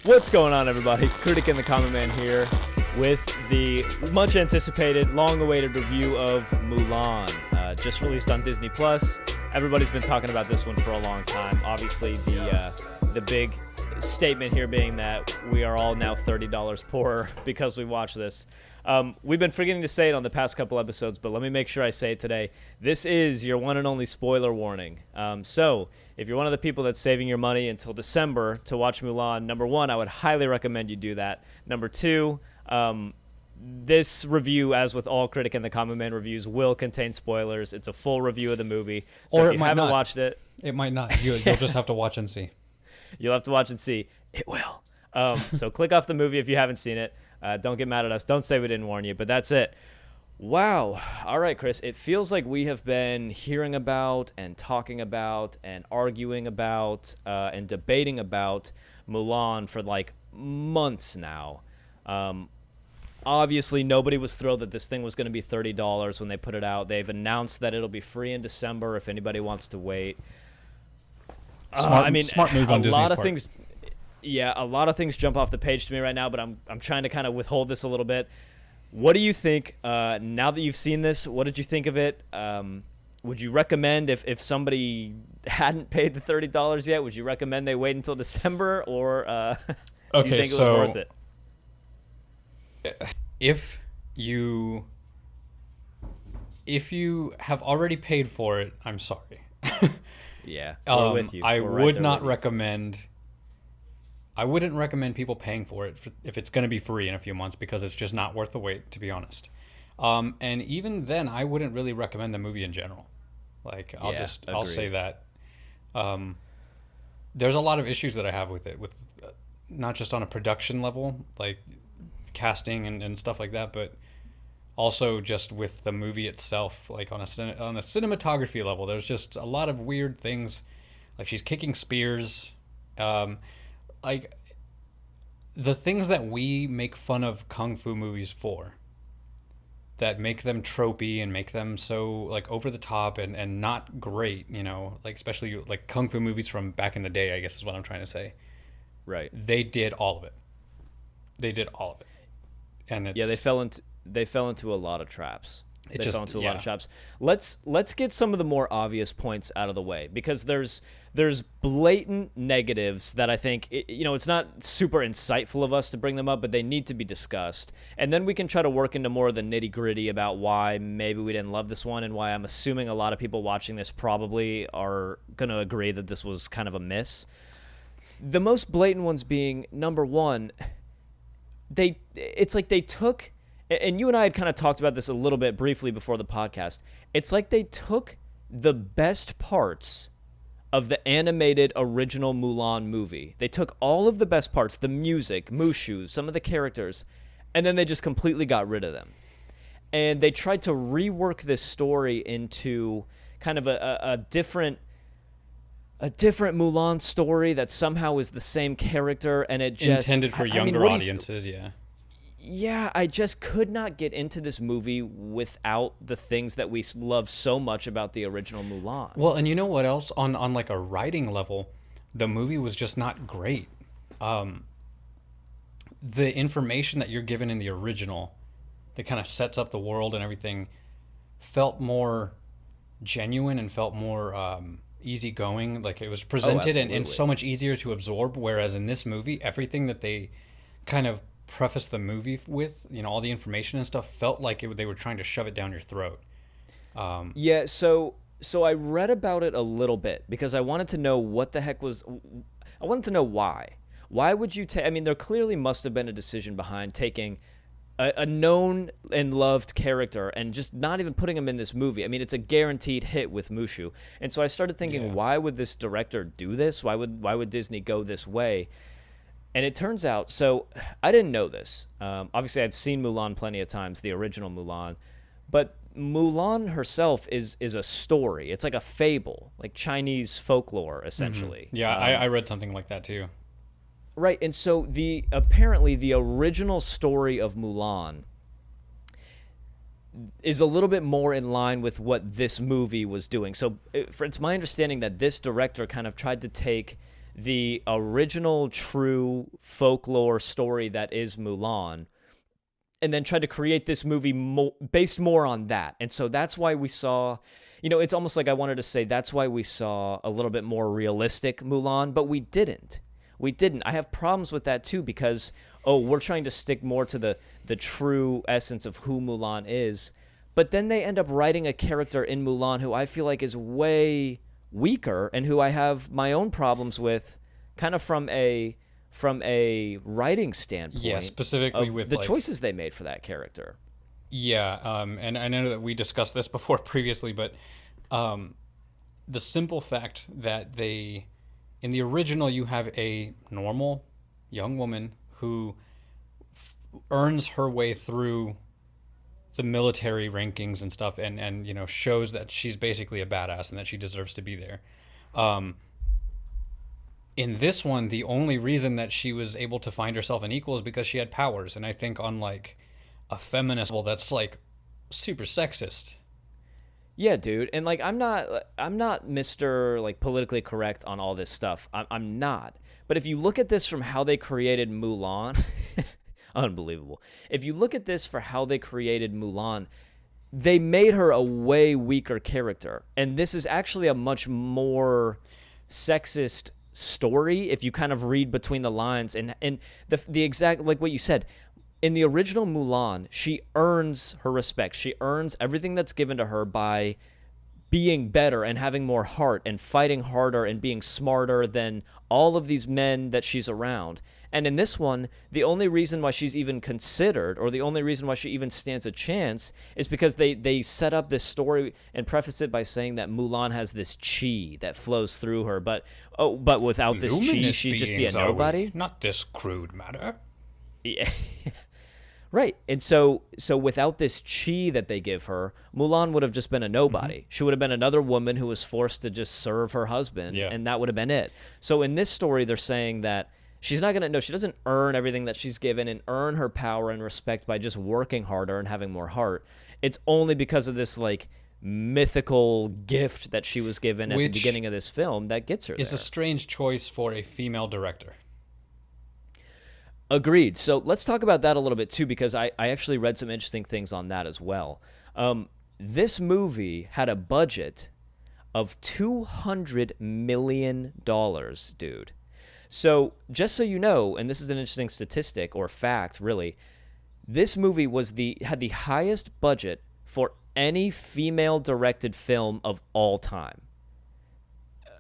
What's going on, everybody? Critic and the Common Man here with the much anticipated, long-awaited review of Mulan, just released on Disney Plus. Everybody's been talking about this one for a long time. Obviously, the big statement here being that we are all now $30 poorer because we watched this. We've been forgetting to say it on the past couple episodes, but let me make sure I say it today. This is your one and only spoiler warning. So if you're one of the people that's saving your money until December to watch Mulan, number one, I would highly recommend you do that. Number two, this review, as with all Critic and the Common Man reviews, will contain spoilers. It's a full review of the movie. So or if you haven't watched it... It might not. You'll just have to watch and see. You'll have to watch and see. It will. So click off the movie if you haven't seen it. Don't get mad at us. Don't say we didn't warn you, but that's it. Wow. All right, Chris. It feels like we have been hearing about and talking about and arguing about and debating about Mulan for like months now. Obviously, nobody was thrilled that this thing was going to be $30 when they put it out. They've announced that it'll be free in December if anybody wants to wait. Smart move on Disney's part. Yeah, a lot of things jump off the page to me right now, but I'm trying to kind of withhold this a little bit. What do you think, now that you've seen this, what did you think of it? Would you recommend, if somebody hadn't paid the $30 yet, would you recommend they wait until December, or do you think it was worth it? If you have already paid for it, I'm sorry. Yeah, we're with you. I wouldn't recommend people paying for it if it's going to be free in a few months, because it's just not worth the wait, to be honest. And even then, I wouldn't really recommend the movie in general. Like, I'll say that. There's a lot of issues that I have with it, with not just on a production level, like casting and stuff like that, but also just with the movie itself, like on a cinematography level. There's just a lot of weird things, like she's kicking spears. Like the things that we make fun of kung fu movies for, that make them tropey and make them so like over the top and not great, you know, like especially like kung fu movies from back in the day, I guess is what I'm trying to say. Right. They did all of it. And it's, yeah, they fell into a lot of traps. A lot of traps. Let's get some of the more obvious points out of the way, because there's blatant negatives that I think it's not super insightful of us to bring them up, but they need to be discussed. And then we can try to work into more of the nitty-gritty about why maybe we didn't love this one, and why I'm assuming a lot of people watching this probably are going to agree that this was kind of a miss. The most blatant ones being, number one, it's like they took, and you and I had kind of talked about this a little bit briefly before the podcast. It's like they took the best parts of the animated original Mulan movie. They took all of the best parts, the music, Mushu, some of the characters, and then they just completely got rid of them. And they tried to rework this story into kind of a different Mulan story that somehow is the same character, and it just intended for younger audiences. Yeah, I just could not get into this movie without the things that we love so much about the original Mulan. Well, and you know what else? On like a writing level, the movie was just not great. The information that you're given in the original, that kind of sets up the world and everything, felt more genuine and felt more easygoing. Like it was presented and so much easier to absorb. Whereas in this movie, everything that they kind of preface the movie with, all the information and stuff, felt like they were trying to shove it down your throat. Yeah, so I read about it a little bit because I wanted to know what the heck was. I wanted to know why. Why would you take? I mean, there clearly must have been a decision behind taking a known and loved character and just not even putting him in this movie. I mean, it's a guaranteed hit with Mushu, and so I started thinking, why would this director do this? Why would Disney go this way? And it turns out, so I didn't know this. Obviously, I've seen Mulan plenty of times, the original Mulan. But Mulan herself is a story. It's like a fable, like Chinese folklore, essentially. Mm-hmm. Yeah, I read something like that too. Right, and so apparently the original story of Mulan is a little bit more in line with what this movie was doing. So it's my understanding that this director kind of tried to take the original true folklore story that is Mulan, and then tried to create this movie based more on that. And so that's why we saw, it's almost like I wanted to say that's why we saw a little bit more realistic Mulan, but we didn't. We didn't. I have problems with that too because, we're trying to stick more to the true essence of who Mulan is. But then they end up writing a character in Mulan who I feel like is way weaker and who I have my own problems with kind of from a writing standpoint. Yeah, specifically with the choices they made for that character. Yeah, and I know that we discussed this before previously, but the simple fact that in the original, you have a normal young woman who earns her way through the military rankings and stuff and shows that she's basically a badass and that she deserves to be there. In this one, the only reason that she was able to find herself an equal is because she had powers. And I think on like a feminist level, that's like super sexist. Yeah, dude. And like, I'm not Mr. like politically correct on all this stuff. I'm not. But if you look at this from how they created Mulan, unbelievable. If you look at this for how they created Mulan, they made her a way weaker character. And this is actually a much more sexist story if you kind of read between the lines. And the exact, like what you said, in the original Mulan, she earns her respect. She earns everything that's given to her by being better and having more heart and fighting harder and being smarter than all of these men that she's around. And in this one, the only reason why she's even considered, or the only reason why she even stands a chance, is because they set up this story and preface it by saying that Mulan has this chi that flows through her. But without this chi, she'd just be a nobody. Not this crude matter. Yeah. Right. And so without this chi that they give her, Mulan would have just been a nobody. She would have been another woman who was forced to just serve her husband, and that would have been it. So in this story, they're saying that she's not going to, no, she doesn't earn everything that she's given and earn her power and respect by just working harder and having more heart. It's only because of this, like, mythical gift that she was given at the beginning of this film that gets her there. It's a strange choice for a female director. Agreed. So let's talk about that a little bit, too, because I actually read some interesting things on that as well. This movie had a budget of $200 million, dude. So just so you know, and this is an interesting statistic or fact, really, this movie had the highest budget for any female-directed film of all time.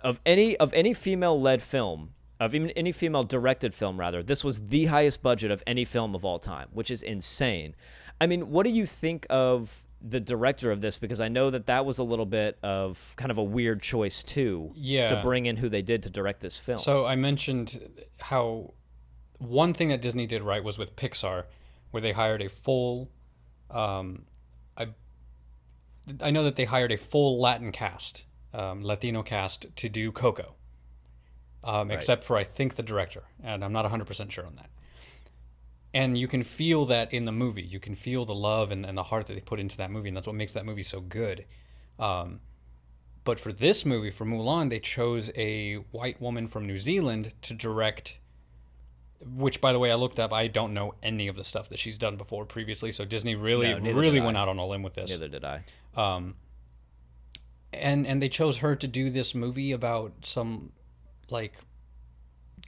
Of any female-led film, of even any female-directed film, rather, this was the highest budget of any film of all time, which is insane. I mean, what do you think of the director of this? Because I know that was a little bit of kind of a weird choice, too, to bring in who they did to direct this film. So I mentioned how one thing that Disney did right was with Pixar, where they hired a full... I know that they hired a full Latin cast, Latino cast, to do Coco. Right. Except for, I think, the director. And I'm not 100% sure on that. And you can feel that in the movie. You can feel the love and the heart that they put into that movie, and that's what makes that movie so good. But for this movie, for Mulan, they chose a white woman from New Zealand to direct, which, by the way, I looked up. I don't know any of the stuff that she's done before previously, so Disney really went out on a limb with this. Neither did I. And they chose her to do this movie about some, like,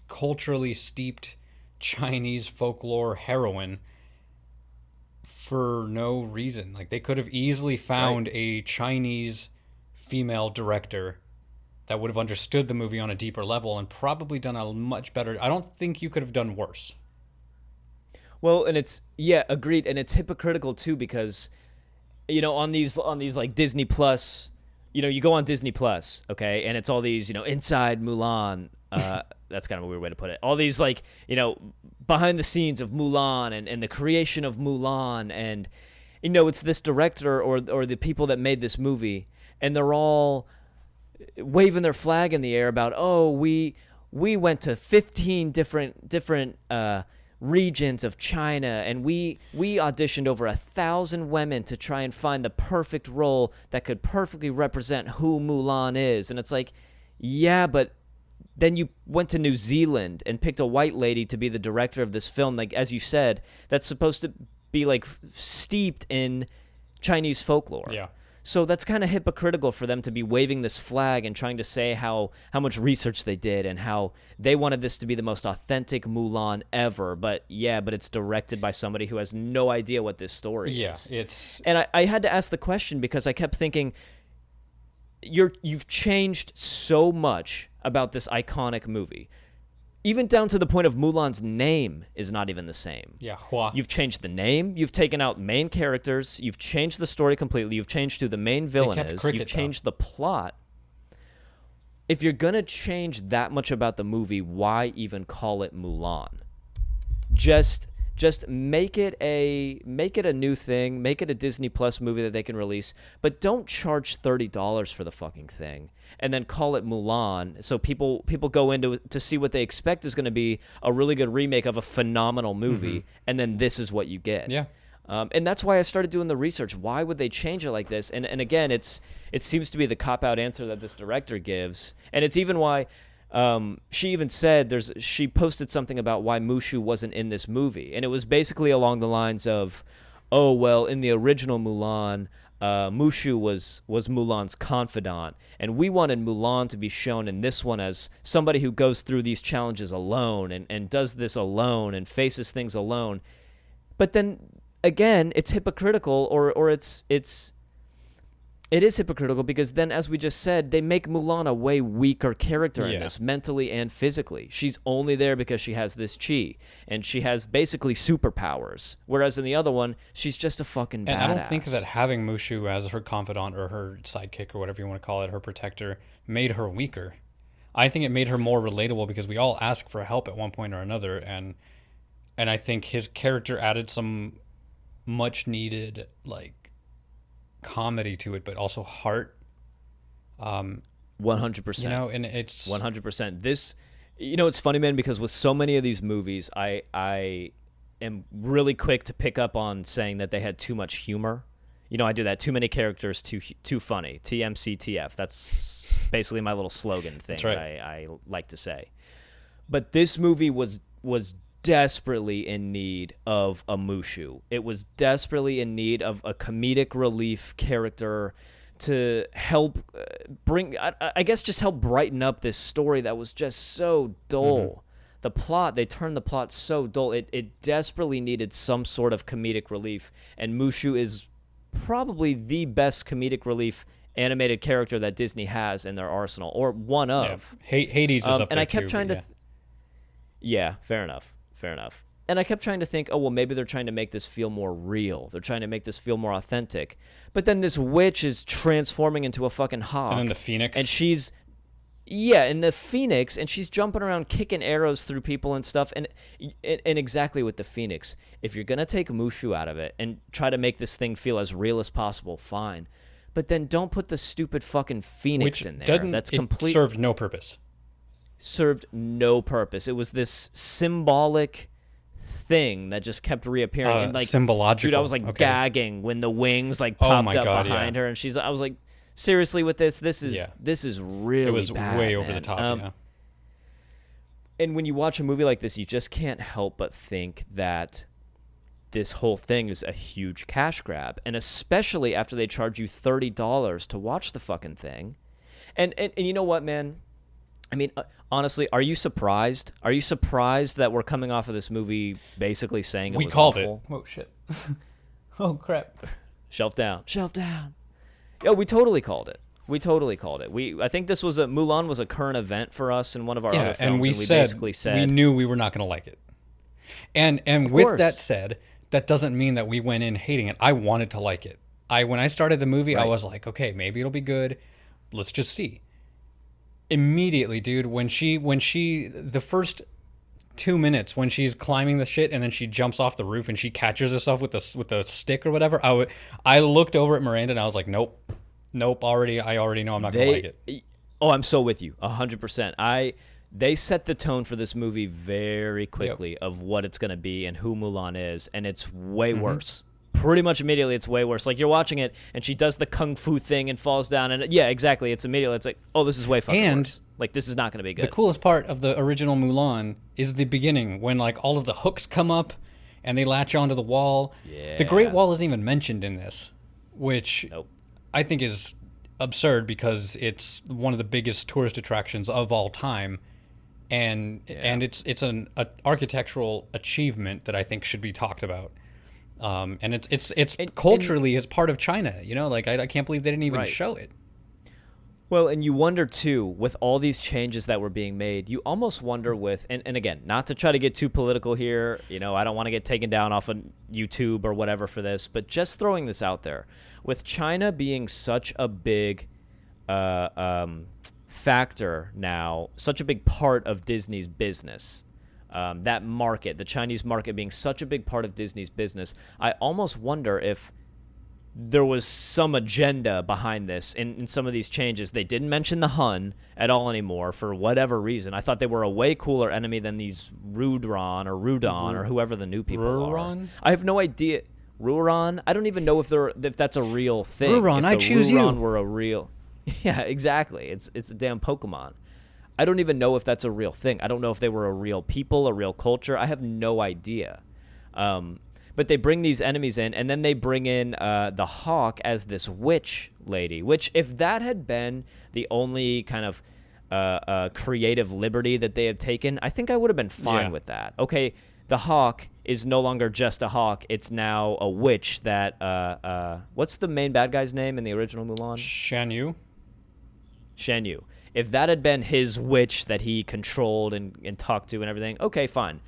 culturally steeped Chinese folklore heroine for no reason. Like, they could have easily found a Chinese female director that would have understood the movie on a deeper level and probably done a much better... I don't think you could have done worse. Well, and it's... Yeah, agreed. And it's hypocritical, too, because, on these like, Disney Plus... you go on Disney Plus, okay, and it's all these, inside Mulan... that's kind of a weird way to put it. All these, like, behind the scenes of Mulan and the creation of Mulan, and, it's this director or the people that made this movie, and they're all waving their flag in the air about, we went to 15 different regions of China, and we auditioned over 1,000 women to try and find the perfect role that could perfectly represent who Mulan is. And it's like, yeah, but Then you went to New Zealand and picked a white lady to be the director of this film. Like, as you said, that's supposed to be like steeped in Chinese folklore. Yeah. So that's kind of hypocritical for them to be waving this flag and trying to say how much research they did and how they wanted this to be the most authentic Mulan ever. But it's directed by somebody who has no idea what this story is. And I had to ask the question because I kept thinking, you've changed so much about this iconic movie. Even down to the point of Mulan's name is not even the same. Yeah, Hua. You've changed the name. You've taken out main characters. You've changed the story completely. You've changed who the main villain is. Cricket, you've changed the plot. If you're going to change that much about the movie, why even call it Mulan? Just make it a new thing. Make it a Disney Plus movie that they can release, but don't charge $30 for the fucking thing and then call it Mulan. So people go into it to see what they expect is going to be a really good remake of a phenomenal movie, and then this is what you get. Yeah. And that's why I started doing the research. Why would they change it like this? And again, it seems to be the cop-out answer that this director gives, and it's even why. She even said she posted something about why Mushu wasn't in this movie, and it was basically along the lines of, oh well, in the original Mulan, Mushu was Mulan's confidant, and we wanted Mulan to be shown in this one as somebody who goes through these challenges alone and does this alone and faces things alone. But then again, it's hypocritical, or it is hypocritical because then, as we just said, they make Mulan a way weaker character in this, mentally and physically. She's only there because she has this chi, and she has basically superpowers. Whereas in the other one, she's just a fucking badass. And I don't think that having Mushu as her confidant or her sidekick or whatever you want to call it, her protector, made her weaker. I think it made her more relatable because we all ask for help at one point or another, and I think his character added some much needed comedy to it, but also heart. 100%. And it's 100%. This, it's funny, man, because with so many of these movies, I am really quick to pick up on saying that they had too much humor. I do that. Too many characters, too funny. TMCTF. That's basically my little slogan thing. That's right. that I like to say. But this movie was desperately in need of a Mushu. It was desperately in need of a comedic relief character to help just help brighten up this story that was just so dull. The plot, they turned the plot so dull. It desperately needed some sort of comedic relief, and Mushu is probably the best comedic relief animated character that Disney has in their arsenal, or one of. Yeah. Hades is up there and I kept too, trying to... Yeah, fair enough. And I kept trying to think, oh, well, maybe they're trying to make this feel more real. They're trying to make this feel more authentic. But then this witch is transforming into a fucking hawk. And then the Phoenix. And she's... Yeah, in the Phoenix, and she's jumping around kicking arrows through people and stuff. And exactly with the Phoenix, if you're going to take Mushu out of it and try to make this thing feel as real as possible, fine. But then don't put the stupid fucking Phoenix in there. That's complete. It served no purpose. Served no purpose. It was this symbolic thing that just kept reappearing. And symbological. Dude, I was gagging when the wings popped up behind her, and I was like, seriously, with this is really it was bad, way man. over the top. And when you watch a movie like this, you just can't help but think that this whole thing is a huge cash grab, and especially after they charge you $30 to watch the fucking thing. And you know what, man? I mean, honestly, are you surprised? Are you surprised that we're coming off of this movie basically saying it was awful? We called it. Oh, shit. Oh, crap. Shelf down. Yeah, we totally called it. I think this was Mulan was a current event for us in one of our other films, and we basically said we knew we were not going to like it. And with that said, that doesn't mean that we went in hating it. I wanted to like it. When I started the movie, I was like, okay, maybe it'll be good. Let's just see. Immediately, dude, when she the first 2 minutes when she's climbing the shit and then she jumps off the roof and she catches herself with the stick or whatever, I looked over at Miranda and I was like, nope, I already know I'm not gonna like it. Oh, I'm so with you, 100%. They set the tone for this movie very quickly of what it's gonna be and who Mulan is, and it's way worse. pretty much immediately it's way worse. Like, you're watching it, and she does the kung fu thing and falls down, and yeah, exactly. It's immediately, it's like, oh, this is way fucking worse. Like, this is not going to be good. The coolest part of the original Mulan is the beginning, when, like, all of the hooks come up, and they latch onto the wall. Yeah. The Great Wall isn't even mentioned in this, which Nope. I think is absurd because it's one of the biggest tourist attractions of all time, and it's an architectural achievement that I think should be talked about. And it's culturally it's part of China, you know, like I can't believe they didn't even show it. Well, and you wonder too, with all these changes that were being made, you almost wonder with, and again, not to try to get too political here, you know, I don't want to get taken down off of YouTube or whatever for this, but just throwing this out there, with China being such a big factor now, such a big part of Disney's business, that market, the Chinese market being such a big part of Disney's business, I almost wonder if there was some agenda behind this in some of these changes. They didn't mention the Hun at all anymore for whatever reason. I thought they were a way cooler enemy than these Rudron or whoever the new people are. I have no idea. Ruron? I don't even know if that's a real thing. Ruron, I choose you. Ruron were a real... Yeah, exactly. It's a damn Pokemon. I don't even know if that's a real thing. I don't know if they were a real people, a real culture. I have no idea. But they bring these enemies in, and then they bring in the Hawk as this witch lady, which if that had been the only kind of creative liberty that they had taken, I think I would have been fine with that. Okay, the Hawk is no longer just a hawk. It's now a witch that, what's the main bad guy's name in the original Mulan? Shan Yu. Shan Yu. If that had been his witch that he controlled and talked to and everything, okay, fine.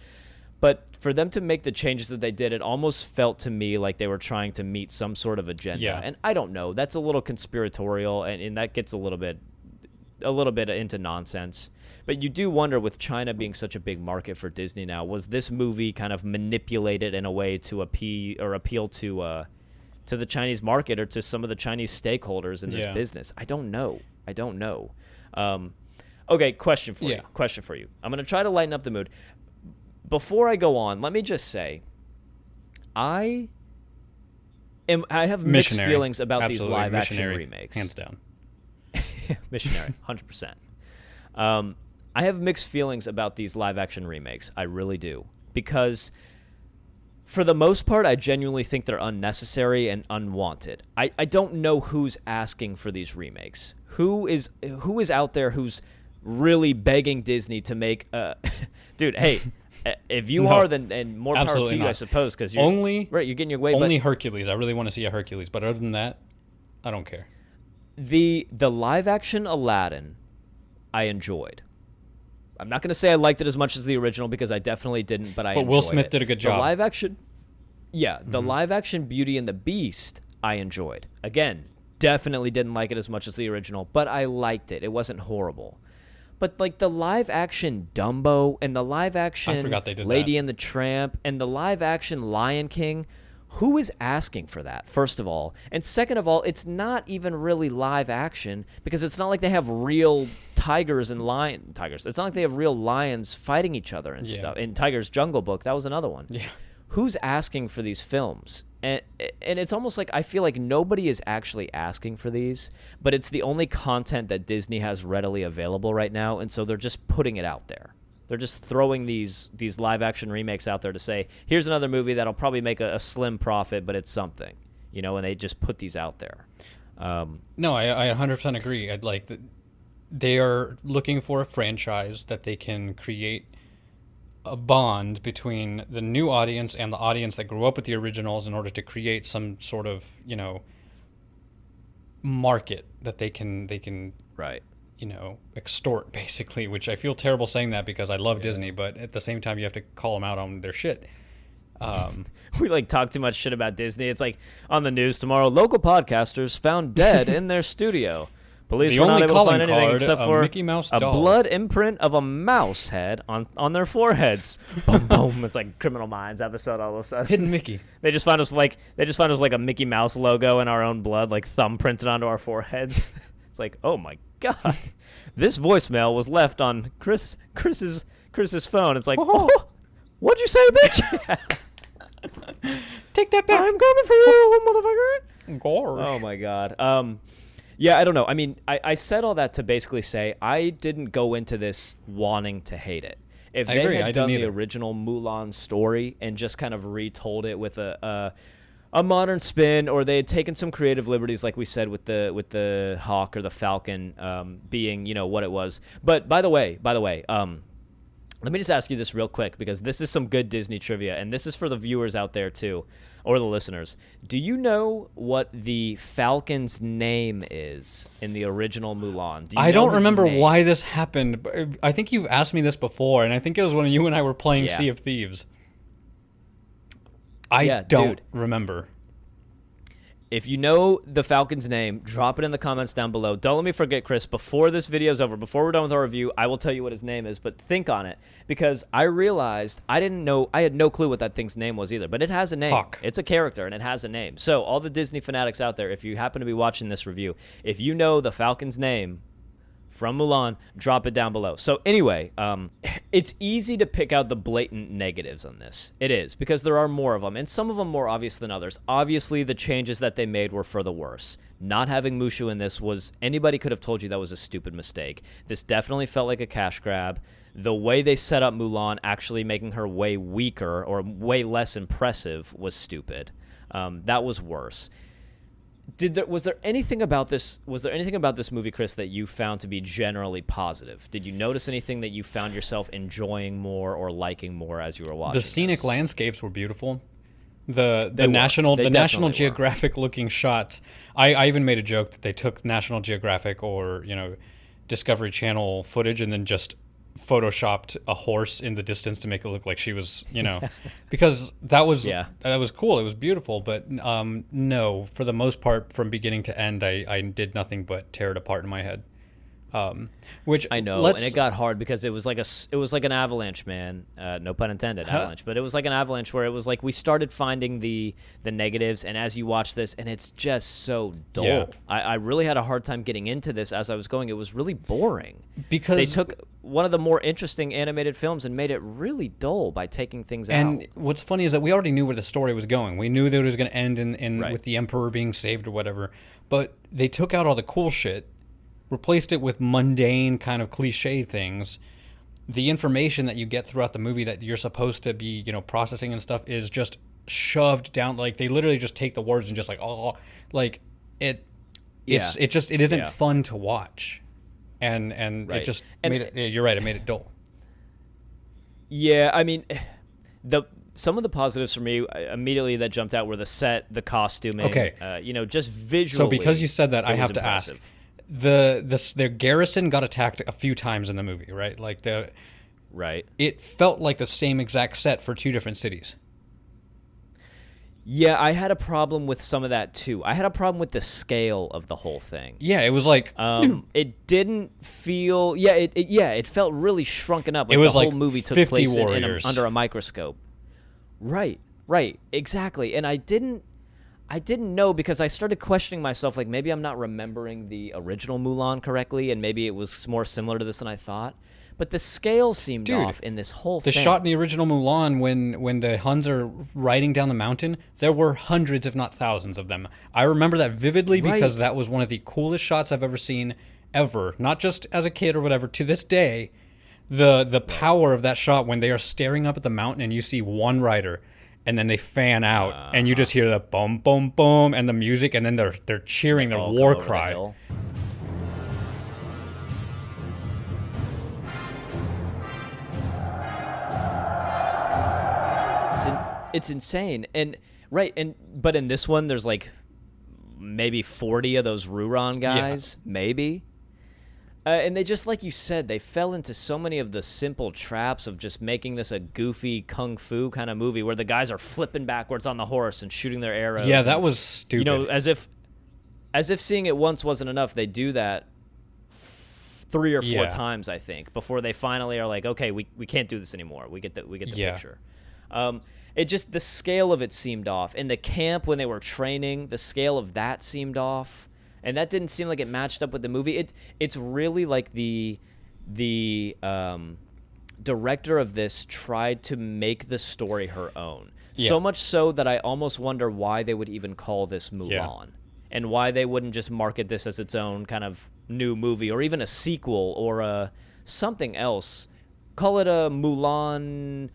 But for them to make the changes that they did, it almost felt to me like they were trying to meet some sort of agenda. Yeah. And I don't know. That's a little conspiratorial, and that gets a little bit into nonsense. But you do wonder, with China being such a big market for Disney now, was this movie kind of manipulated in a way to appeal to the Chinese market or to some of the Chinese stakeholders in this business? I don't know. Okay, question for you. I'm going to try to lighten up the mood. Before I go on, let me just say, I have mixed feelings about these live action remakes. Hands down. Missionary, 100%. I have mixed feelings about these live action remakes. I really do. Because for the most part, I genuinely think they're unnecessary and unwanted. I don't know who's asking for these remakes. Who is out there who's really begging Disney to make dude, hey, if you are, then and more power to you, I suppose, because you're you're getting your way. Only Hercules. I really want to see a Hercules, but other than that, I don't care. The live action Aladdin, I enjoyed. I'm not going to say I liked it as much as the original because I definitely didn't, but enjoyed Will Smith it. did a good job. The live action, the live action Beauty and the Beast, I enjoyed. Again, definitely didn't like it as much as the original, but I liked it. It wasn't horrible. But like the live action Dumbo and the live action Lady and the Tramp and the live action Lion King, who is asking for that, first of all? And second of all, it's not even really live action because it's not like they have real tigers. It's not like they have real lions fighting each other and stuff. In Tiger's Jungle Book, that was another one. Yeah. Who's asking for these films? And it's almost like I feel like nobody is actually asking for these, but it's the only content that Disney has readily available right now, and so they're just putting it out there. They're just throwing these live-action remakes out there to say, here's another movie that'll probably make a slim profit, but it's something, you know, and they just put these out there. No, I 100% agree. They are looking for a franchise that they can create a bond between the new audience and the audience that grew up with the originals in order to create some sort of, you know, market that they can right, you know, extort, basically, which I feel terrible saying that because I love Disney, but at the same time you have to call them out on their shit. We like talk too much shit about Disney. It's like on the news tomorrow, local podcasters found dead in their studio. Police were not able to find anything except for Mickey Mouse a doll. blood imprint of a mouse head on their foreheads. Boom, boom. It's like Criminal Minds episode all of a sudden. Hidden Mickey. They just found us like a Mickey Mouse logo in our own blood, like thumbprinted onto our foreheads. It's like, oh my god, this voicemail was left on Chris's phone. It's like, oh, what'd you say, bitch? take that back. I'm coming for you, motherfucker. Gosh. Oh my god. Yeah, I don't know. I mean, I said all that to basically say I didn't go into this wanting to hate it. If I they agree. had done the original Mulan story and just kind of retold it with a modern spin, or they had taken some creative liberties, like we said with the hawk or the falcon being, you know, what it was. But by the way, let me just ask you this real quick, because this is some good Disney trivia, and this is for the viewers out there too, or the listeners. Do you know what the Falcon's name is in the original Mulan? I don't remember why this happened. But I think you've asked me this before, and I think it was when you and I were playing Sea of Thieves. I don't remember. If you know the Falcon's name, drop it in the comments down below. Don't let me forget, Chris. Before this video's over, before we're done with our review, I will tell you what his name is, but think on it, because I realized I had no clue what that thing's name was either, but it has a name. Hawk. It's a character, and it has a name. So all the Disney fanatics out there, if you happen to be watching this review, if you know the Falcon's name from Mulan, drop it down below. So anyway, it's easy to pick out the blatant negatives on this. It is, because there are more of them, and some of them more obvious than others. Obviously, the changes that they made were for the worse. Not having Mushu in this anybody could have told you that was a stupid mistake. This definitely felt like a cash grab. The way they set up Mulan, actually making her way weaker or way less impressive, was stupid. That was worse. Was there anything about this movie, Chris, that you found to be generally positive? Did you notice anything that you found yourself enjoying more or liking more as you were watching? The scenic landscapes were beautiful. The National Geographic looking shots. I even made a joke that they took National Geographic or, you know, Discovery Channel footage and then just photoshopped a horse in the distance to make it look like she was, you know, because that was cool. It was beautiful, but no, for the most part, from beginning to end, I did nothing but tear it apart in my head. Which I know, and it got hard because it was like an avalanche, man. No pun intended, avalanche. But it was like an avalanche where it was like we started finding the negatives, and as you watch this, and it's just so dull. Yeah. I really had a hard time getting into this as I was going. It was really boring because they took one of the more interesting animated films and made it really dull by taking things out. And what's funny is that we already knew where the story was going. We knew that it was going to end in with the Emperor being saved or whatever. But they took out all the cool shit, replaced it with mundane kind of cliche things. The information that you get throughout the movie that you're supposed to be, you know, processing and stuff is just shoved down. Like they literally just take the words and just like, oh, like it isn't fun to watch. And it just made it, you're right, it made it dull. Yeah, I mean, some of the positives for me immediately that jumped out were the set, the costuming, you know, just visually. So because you said that, I have to ask. The garrison got attacked a few times in the movie, right? Like it felt like the same exact set for two different cities. Yeah, I had a problem with some of that too. I had a problem with the scale of the whole thing. Yeah, it was like it didn't feel. Yeah, it felt really shrunken up. Like it was the whole like movie took place under a microscope. Right, exactly. And I didn't know, because I started questioning myself, like maybe I'm not remembering the original Mulan correctly, and maybe it was more similar to this than I thought. But the scale seemed off in this whole thing. The shot in the original Mulan when the Huns are riding down the mountain, there were hundreds, if not thousands of them. I remember that vividly because that was one of the coolest shots I've ever seen, ever. Not just as a kid or whatever. To this day, the power of that shot when they are staring up at the mountain and you see one rider, and then they fan out, and you just hear the boom, boom, boom, and the music, and then they're cheering their war cry. It's insane, but in this one, there's like maybe 40 of those Ruron guys, maybe. And they just, like you said, they fell into so many of the simple traps of just making this a goofy kung fu kind of movie where the guys are flipping backwards on the horse and shooting their arrows. Yeah, that was stupid. You know, as if seeing it once wasn't enough, they do that 3 or 4 times, I think, before they finally are like, okay, we can't do this anymore. We get the picture. It just, the scale of it seemed off. In the camp when they were training, the scale of that seemed off. And that didn't seem like it matched up with the movie. It's really like the director of this tried to make the story her own. Yeah. So much so that I almost wonder why they would even call this Mulan, and why they wouldn't just market this as its own kind of new movie, or even a sequel, or something else. Call it a Mulan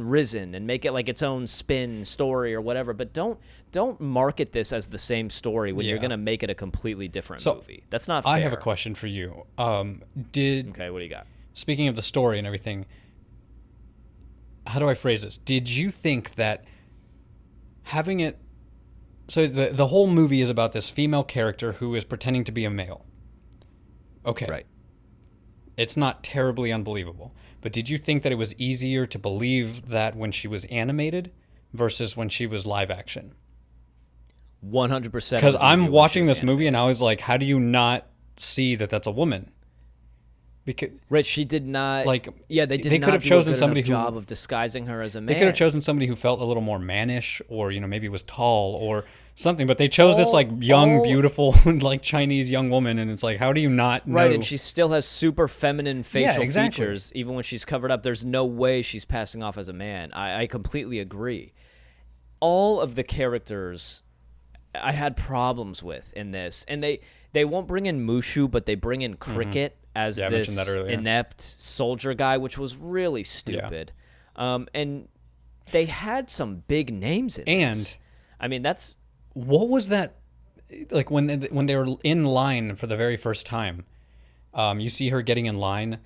Risen, and make it like its own spin story or whatever. But don't market this as the same story when you're gonna make it a completely different movie. That's not fair. I have a question for you. Okay, what do you got? Speaking of the story and everything, how do I phrase this? Did you think that having it... So the whole movie is about this female character who is pretending to be a male. Okay. Right. It's not terribly unbelievable. But did you think that it was easier to believe that when she was animated versus when she was live action? 100%. Because I'm watching this movie and I was like, how do you not see that that's a woman? Because Rich, she did not. Like, yeah, they could have chosen somebody who job of disguising her as a man. They could have chosen somebody who felt a little more mannish, or maybe was tall or something. But they chose this like young, beautiful, like Chinese young woman, and it's like, how do you not know? Right, and she still has super feminine facial features, even when she's covered up. There's no way she's passing off as a man. I completely agree. All of the characters I had problems with in this, and they won't bring in Mushu, but they bring in Cricket as this inept soldier guy, which was really stupid. And they had some big names in this. I mean, that's... What was that? Like, when they were in line for the very first time, you see her getting in line.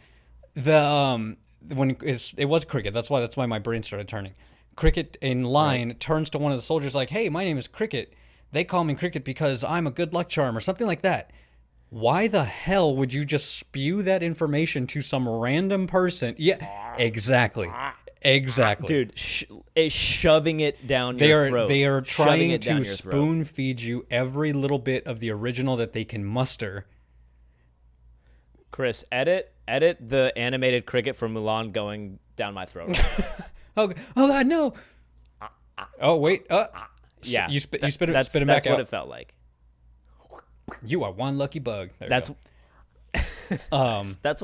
When it was Cricket. That's why my brain started turning. Cricket in line turns to one of the soldiers like, "Hey, my name is Cricket. They call me Cricket because I'm a good luck charm," or something like that. Why the hell would you just spew that information to some random person? Yeah, exactly. Dude, shoving it down your throat. They are trying to spoon feed you every little bit of the original that they can muster. Chris, edit the animated Cricket from Mulan going down my throat. Oh God, no. Oh wait. Yeah. You spit him back out. That's what it felt like. You are one lucky bug. That's what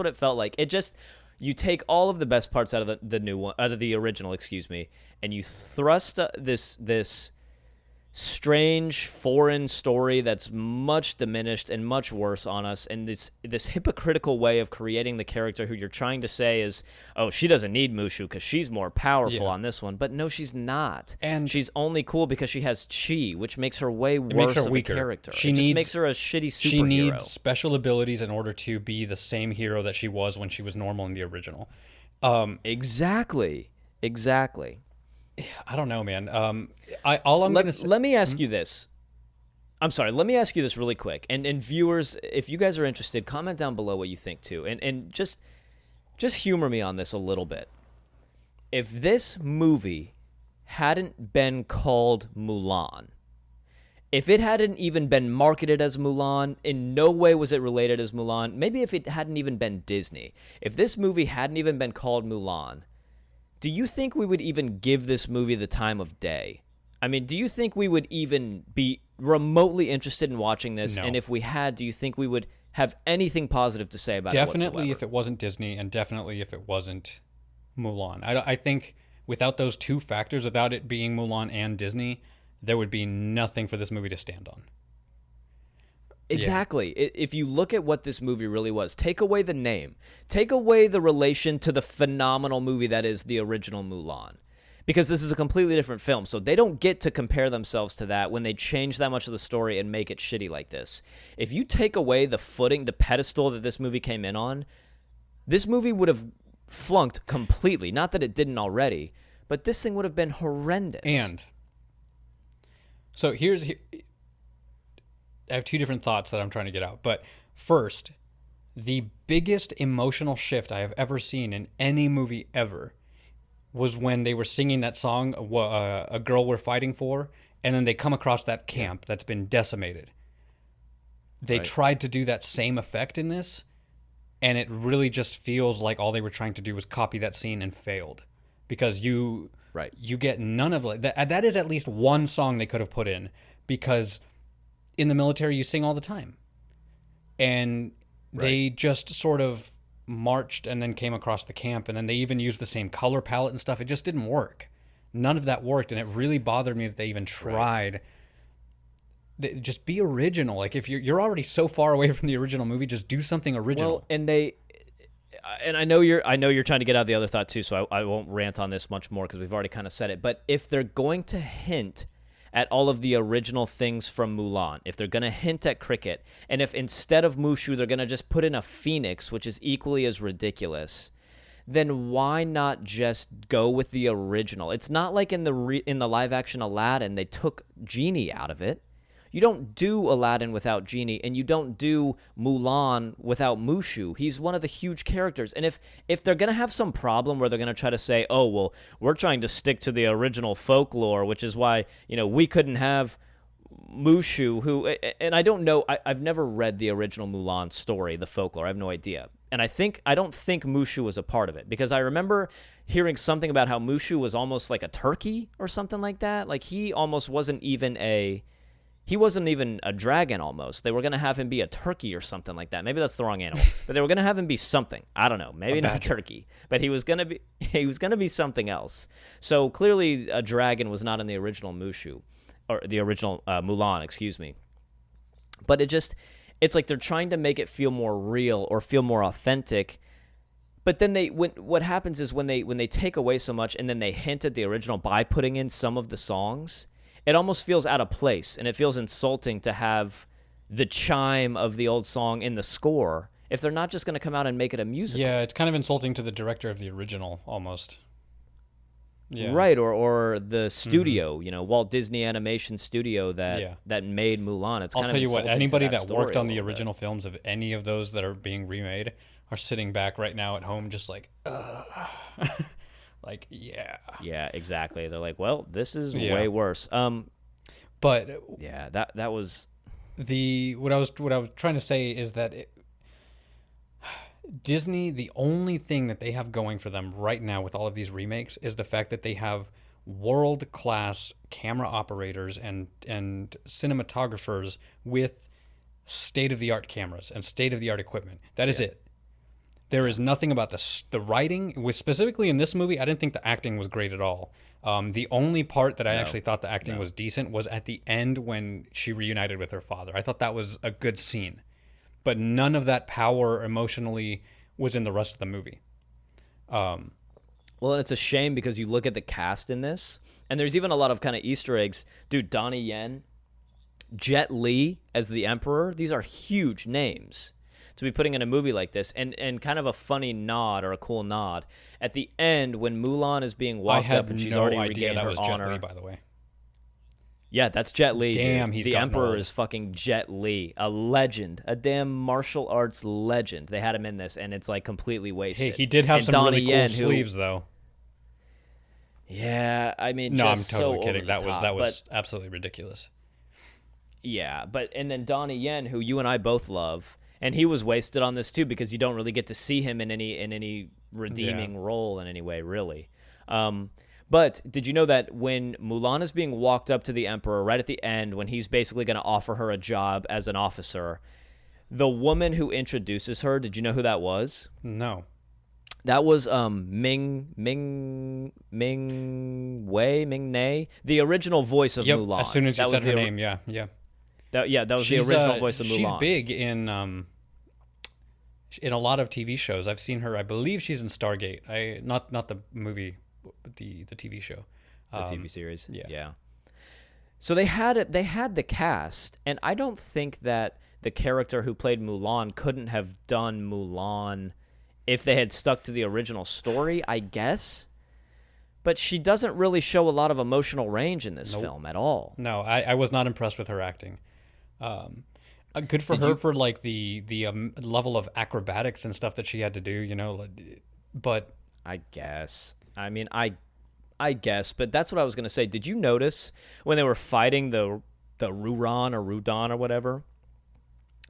it felt like. It just, you take all of the best parts out of the new one, out of the original, and you thrust this strange foreign story that's much diminished and much worse on us, and this hypocritical way of creating the character who you're trying to say is, oh, she doesn't need Mushu because she's more powerful on this one. But no, she's not. And she's only cool because she has chi, which makes her way worse of a character. It just makes her a shitty superhero. She needs special abilities in order to be the same hero that she was when she was normal in the original. Exactly. I don't know, man. Let me ask you this. I'm sorry. Let me ask you this really quick. And viewers, if you guys are interested, comment down below what you think too. And just humor me on this a little bit. If this movie hadn't been called Mulan, if it hadn't even been marketed as Mulan, in no way was it related as Mulan, maybe if it hadn't even been Disney, if this movie hadn't even been called Mulan, do you think we would even give this movie the time of day? I mean, do you think we would even be remotely interested in watching this? No. And if we had, do you think we would have anything positive to say about it whatsoever? Definitely if it wasn't Disney, and definitely if it wasn't Mulan. I think without those two factors, without it being Mulan and Disney, there would be nothing for this movie to stand on. Exactly. Yeah. If you look at what this movie really was, take away the name, take away the relation to the phenomenal movie that is the original Mulan, because this is a completely different film. So they don't get to compare themselves to that when they change that much of the story and make it shitty like this. If you take away the footing, the pedestal that this movie came in on, this movie would have flunked completely. Not that it didn't already, but this thing would have been horrendous. And so I have two different thoughts that I'm trying to get out. But first, the biggest emotional shift I have ever seen in any movie ever was when they were singing that song, A Girl We're Fighting For, and then they come across that camp that's been decimated. They tried to do that same effect in this, and it really just feels like all they were trying to do was copy that scene and failed. Because you get none of it. That is at least one song they could have put in, because in the military you sing all the time, and they just sort of marched and then came across the camp, and then they even used the same color palette and stuff. It just didn't work. None of that worked, and it really bothered me that they even tried. Just be original. Like, if you're already so far away from the original movie, just do something original. Well, and I know you're trying to get out the other thought too, so I won't rant on this much more because we've already kind of said it. But if they're going to hint at all of the original things from Mulan, if they're going to hint at Cricket, and if instead of Mushu they're going to just put in a phoenix, which is equally as ridiculous, then why not just go with the original? It's not like in the live action Aladdin they took Genie out of it. You don't do Aladdin without Genie, and you don't do Mulan without Mushu. He's one of the huge characters. And if they're going to have some problem where they're going to try to say, oh, well, we're trying to stick to the original folklore, which is why, we couldn't have Mushu, who, and I don't know, I've never read the original Mulan story, the folklore. I have no idea. And I don't think Mushu was a part of it, because I remember hearing something about how Mushu was almost like a turkey or something like that. Like, he almost wasn't even a dragon almost. They were going to have him be a turkey or something like that. Maybe that's the wrong animal. But they were going to have him be something. I don't know. Maybe not a turkey. But he was going to be something else. So clearly a dragon was not in the original Mushu, or the original Mulan, excuse me. But it's like they're trying to make it feel more real or feel more authentic. But then what happens is when they take away so much and then they hint at the original by putting in some of the songs, it almost feels out of place, and it feels insulting to have the chime of the old song in the score if they're not just going to come out and make it a musical. Yeah, it's kind of insulting to the director of the original, almost. Yeah. Right, or the studio, Walt Disney Animation Studio that made Mulan. I'll tell you what, anybody that worked on the original films of any of those that are being remade are sitting back right now at home just like, ugh. Like, yeah. Yeah, exactly. They're like, well, this is way worse. But yeah, that was what I was trying to say is that Disney, the only thing that they have going for them right now with all of these remakes is the fact that they have world-class camera operators and cinematographers with state-of-the-art cameras and state-of-the-art equipment. That is it. There is nothing about the writing. Specifically in this movie, I didn't think the acting was great at all. The only part that I actually thought the acting was decent was at the end when she reunited with her father. I thought that was a good scene. But none of that power emotionally was in the rest of the movie. Well, and it's a shame because you look at the cast in this, and there's even a lot of kind of Easter eggs. Dude, Donnie Yen, Jet Li as the Emperor, these are huge names to be putting in a movie like this, and kind of a funny nod or a cool nod at the end when Mulan is being walked up and she's already regained her honor. Jet Li, by the way. Yeah, that's Jet Li. Damn, dude. He's the Emperor old. Is fucking Jet Li, a legend, a damn martial arts legend. They had him in this, and it's like completely wasted. Hey, he did have some Donnie really cool sleeves, though. Yeah, I mean, no, just I'm totally so kidding. That top, was absolutely ridiculous. Yeah, and then Donnie Yen, who you and I both love. And he was wasted on this too because you don't really get to see him in any redeeming role in any way, really. But did you know that when Mulan is being walked up to the Emperor right at the end, when he's basically going to offer her a job as an officer, the woman who introduces her, did you know who that was? No. That was Ming Na, the original voice of Mulan. As soon as you said her name, yeah. That was the original voice of Mulan. She's big in a lot of TV shows. I've seen her. I believe she's in Stargate. Not the movie, but the TV show. The TV series. Yeah. So they had the cast, and I don't think that the character who played Mulan couldn't have done Mulan if they had stuck to the original story, I guess. But she doesn't really show a lot of emotional range in this film at all. No, I was not impressed with her acting. Good for her for like the level of acrobatics and stuff that she had to do, but I guess. I mean, I guess, but that's what I was going to say. Did you notice when they were fighting the Rudon or whatever?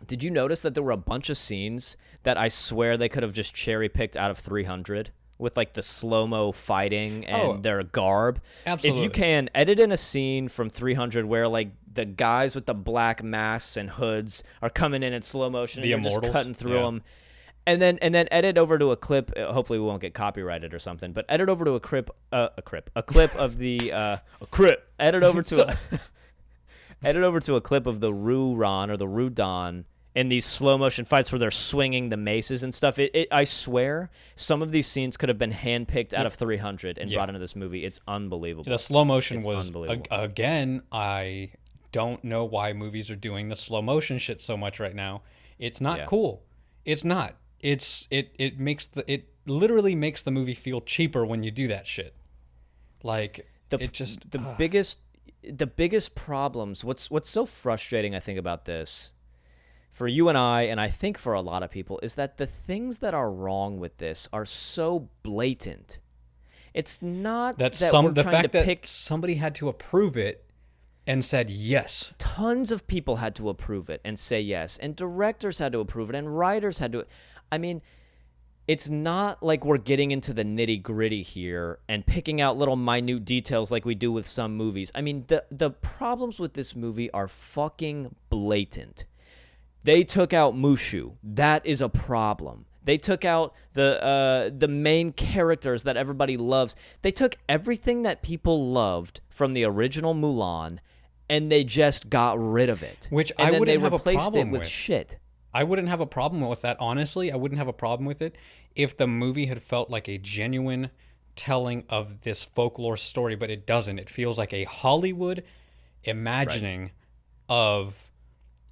Did you notice that there were a bunch of scenes that I swear they could have just cherry-picked out of 300 with like the slow-mo fighting and their garb? Absolutely. If you can, edit in a scene from 300 where like the guys with the black masks and hoods are coming in slow motion and you're just cutting through them. and then edit over to a clip. Hopefully, we won't get copyrighted or something. But edit over to a clip of the Edit over to edit over to a clip of the Ruran or the Rudan in these slow motion fights where they're swinging the maces and stuff. I swear, some of these scenes could have been handpicked out of 300 and brought into this movie. It's unbelievable. The slow motion was again. I don't know why movies are doing the slow motion shit so much right now. It's not cool. It's not. It literally makes the movie feel cheaper when you do that shit. Like the biggest problems. What's so frustrating, I think, about this for you and I think for a lot of people, is that the things that are wrong with this are so blatant. It's not that the fact that somebody had to approve it and said yes. Tons of people had to approve it and say yes, and directors had to approve it, and writers had to. I mean, it's not like we're getting into the nitty-gritty here and picking out little minute details like we do with some movies. I mean, the problems with this movie are fucking blatant. They took out Mushu. That is a problem. They took out the main characters that everybody loves. They took everything that people loved from the original Mulan, and they just got rid of it. And then they replaced it with shit. I wouldn't have a problem with that, honestly. I wouldn't have a problem with it if the movie had felt like a genuine telling of this folklore story, but it doesn't. It feels like a Hollywood imagining of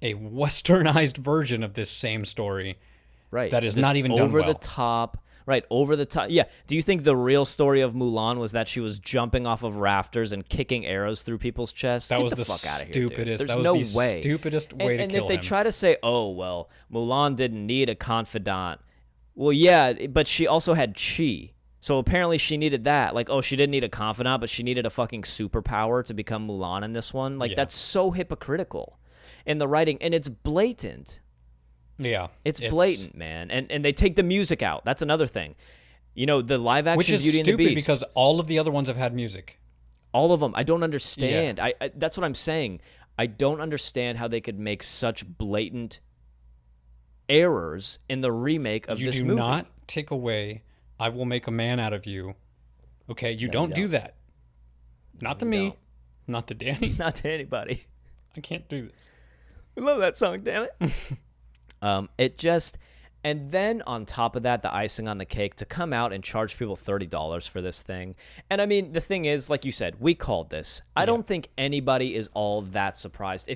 a westernized version of this same story. Right. That is not even done well. Over the top. Right, over the top. Yeah. Do you think the real story of Mulan was that she was jumping off of rafters and kicking arrows through people's chests? Get the fuck out of here, dude. There's no way. Stupidest way to kill him. And if they try to say, oh, well, Mulan didn't need a confidant. Well, yeah, but she also had chi. So apparently she needed that. Like, oh, she didn't need a confidant, but she needed a fucking superpower to become Mulan in this one. Like, that's so hypocritical in the writing. And it's blatant. Yeah. It's blatant, man. And they take the music out. That's another thing. You know, the live action Beauty and the Beast. Which is stupid because all of the other ones have had music. All of them. I don't understand. Yeah. I that's what I'm saying. I don't understand how they could make such blatant errors in the remake of this movie. You do not take away, I will make a man out of you. Okay? You don't do that. Not to me. Not to Danny. Not to anybody. I can't do this. We love that song, damn it. And then on top of that, the icing on the cake, to come out and charge people $30 for this thing. And I mean, the thing is, like you said, we called this. I don't think anybody is all that surprised.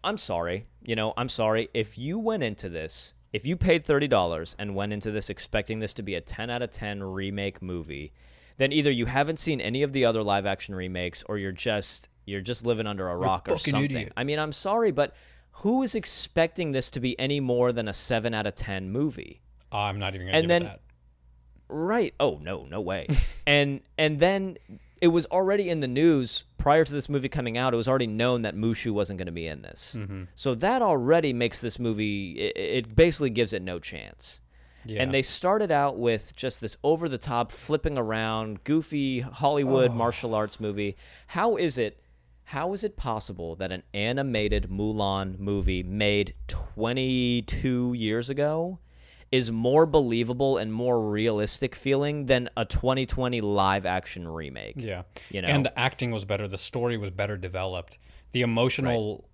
I'm sorry, if you went into this, if you paid $30 and went into this expecting this to be a 10 out of 10 remake movie, then either you haven't seen any of the other live action remakes, or you're just living under a rock or something. Idiot. I mean, I'm sorry, but who is expecting this to be any more than a 7 out of 10 movie? I'm not even going to give it that. Right. Oh, no way. and then it was already in the news prior to this movie coming out. It was already known that Mushu wasn't going to be in this. Mm-hmm. So that already makes this movie, it basically gives it no chance. Yeah. And they started out with just this over-the-top, flipping around, goofy Hollywood martial arts movie. How is it possible that an animated Mulan movie made 22 years ago is more believable and more realistic feeling than a 2020 live-action remake? Yeah. And the acting was better. The story was better developed. The emotional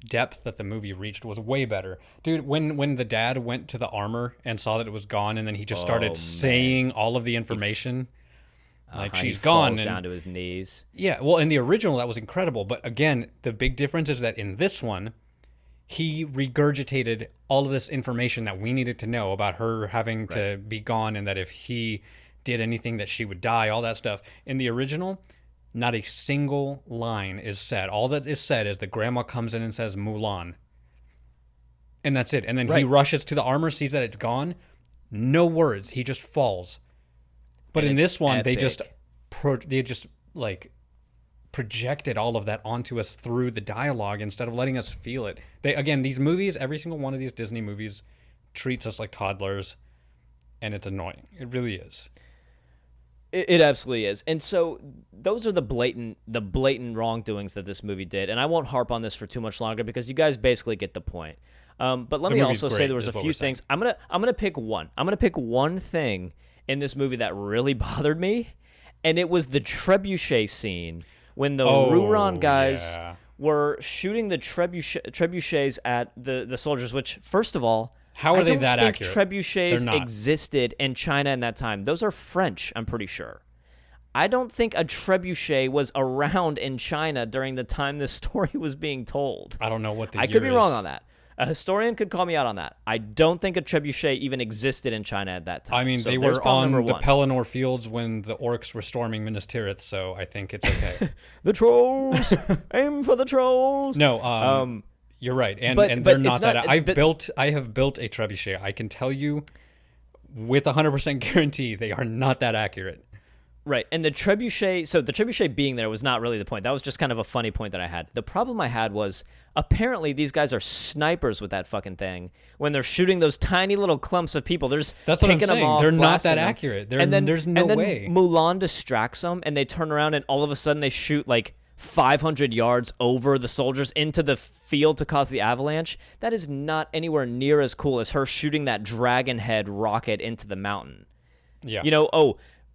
depth that the movie reached was way better. Dude, when the dad went to the armor and saw that it was gone, and then he just started saying all of the information... Like she's gone, falls down to his knees. Yeah, well, in the original that was incredible, but again, the big difference is that in this one, he regurgitated all of this information that we needed to know about her having to be gone, and that if he did anything that she would die, all that stuff. In the original, not a single line is said. All that is said is the grandma comes in and says Mulan, and that's it. And then he rushes to the armor, sees that it's gone. No words. He just falls. But in this one, epic. they just like projected all of that onto us through the dialogue instead of letting us feel it. These movies, every single one of these Disney movies treats us like toddlers, and it's annoying. It really is. It absolutely is. And so those are the blatant wrongdoings that this movie did. And I won't harp on this for too much longer because you guys basically get the point. But let me also say there was a few things. I'm gonna pick one. I'm gonna pick one thing in this movie that really bothered me, and it was the trebuchet scene when the Ruron guys were shooting the trebuchets at the soldiers. Which, first of all, how are they that accurate? I don't think trebuchets existed in China in that time. Those are French, I'm pretty sure. I don't think a trebuchet was around in China during the time this story was being told. I don't know what the year I could be wrong on that. A historian could call me out on that. I don't think a trebuchet even existed in China at that time. I mean, so they were on the Pelennor fields when the orcs were storming Minas Tirith, so I think it's okay. The trolls! Aim for the trolls! No, you're right, and they're not that. I have built a trebuchet. I can tell you with 100% guarantee they are not that accurate. Right, and the trebuchet being there was not really the point. That was just kind of a funny point that I had. The problem I had was, apparently these guys are snipers with that fucking thing. When they're shooting those tiny little clumps of people, that's what I'm saying. They're not that accurate. There's no way. Mulan distracts them, and they turn around, and all of a sudden they shoot like 500 yards over the soldiers into the field to cause the avalanche. That is not anywhere near as cool as her shooting that dragon head rocket into the mountain. Yeah.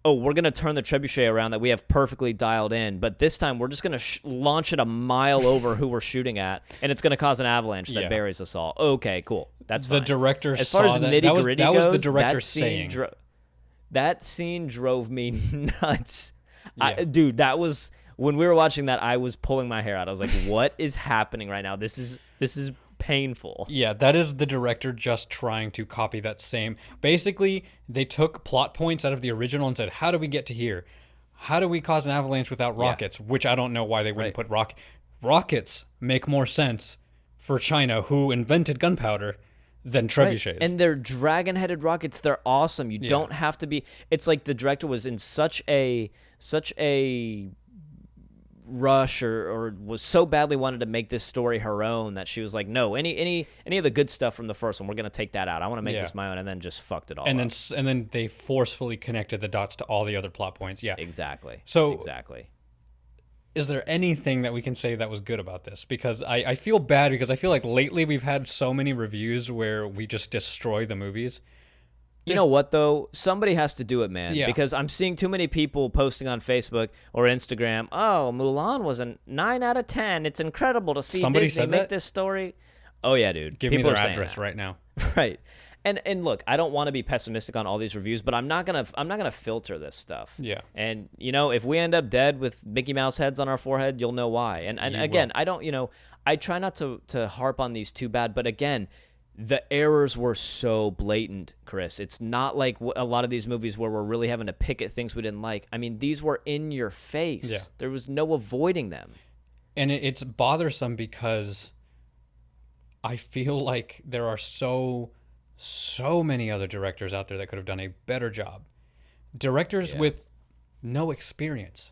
We're going to turn the trebuchet around that we have perfectly dialed in, but this time we're just going to launch it a mile over who we're shooting at, and it's going to cause an avalanche that buries us all. Okay, cool. That's fine. The director as far as nitty-gritty goes, that was the director saying. That scene drove me nuts. Yeah. Dude, that was... When we were watching that, I was pulling my hair out. I was like, what is happening right now? This is painful. Yeah, that is the director just trying to copy that same. Basically, they took plot points out of the original and said, how do we get to here? How do we cause an avalanche without rockets? Yeah. Which I don't know why they wouldn't put rockets make more sense for China, who invented gunpowder, than trebuchets. Right. And they're dragon-headed rockets. They're awesome. You don't have to be... It's like the director was in such a rush or was so badly wanted to make this story her own that she was like, no, any of the good stuff from the first one, we're gonna take that out. I want to make this my own, and then just fucked it all and up. Then they forcefully connected the dots to all the other plot points. Yeah, exactly. Is there anything that we can say that was good about this? Because I feel bad, because I feel like lately we've had so many reviews where we just destroy the movies. You know what, though? Somebody has to do it, man. Yeah. Because I'm seeing too many people posting on Facebook or Instagram, oh, Mulan was a 9 out of 10. It's incredible to see Disney make this story. Oh, yeah, dude. Give me their address right now. Right. And look, I don't want to be pessimistic on all these reviews, but I'm not gonna filter this stuff. Yeah. And if we end up dead with Mickey Mouse heads on our forehead, you'll know why. And again, I don't, I try not to harp on these too bad, but again, the errors were so blatant, Chris. It's not like a lot of these movies where we're really having to pick at things we didn't like. I mean, these were in your face. Yeah. There was no avoiding them. And it's bothersome because I feel like there are so many other directors out there that could have done a better job. Directors with no experience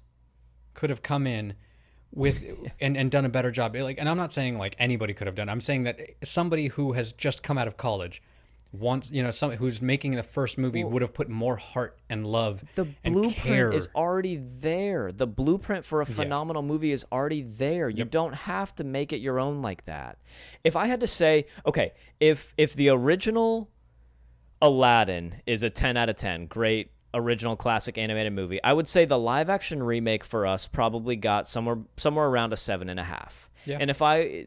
could have come in with and done a better job. And I'm not saying like anybody could have done it. I'm saying that somebody who has just come out of college wants, somebody who's making the first movie would have put more heart and love and blueprint care. Is already there. The blueprint for a phenomenal movie is already there. You don't have to make it your own like that. If I had to say, okay, if the original Aladdin is a 10 out of 10, great original classic animated movie, I would say the live action remake for us probably got somewhere around a 7.5. Yeah. And if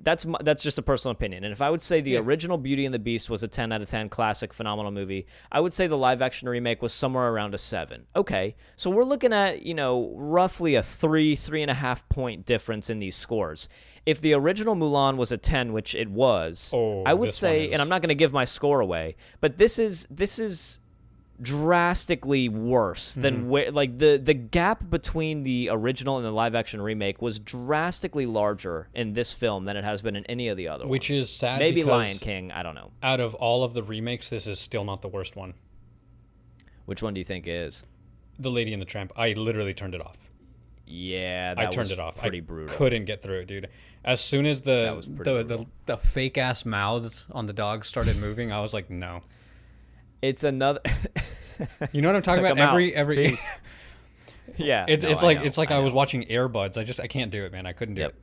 that's just a personal opinion. And if I would say the original Beauty and the Beast was a 10 out of 10 classic phenomenal movie, I would say the live action remake was somewhere around a 7. Okay. So we're looking at, roughly a 3.5 point difference in these scores. If the original Mulan was a 10, which it was, I would say, and I'm not going to give my score away, but this is drastically worse than the gap between the original and the live action remake was drastically larger in this film than it has been in any of the other which ones. Is sad. Maybe Lion King, I don't know. Out of all of the remakes, this is still not the worst one. Which one do you think is? The Lady and the Tramp. I literally turned it off. Yeah, I turned it off. Pretty brutal. Couldn't get through it, dude. As soon as the fake ass mouths on the dogs started moving, I was like, no. It's another. You know what I'm talking about? Every yeah. It's like I was watching Airbuds. I can't do it, man. I couldn't do it.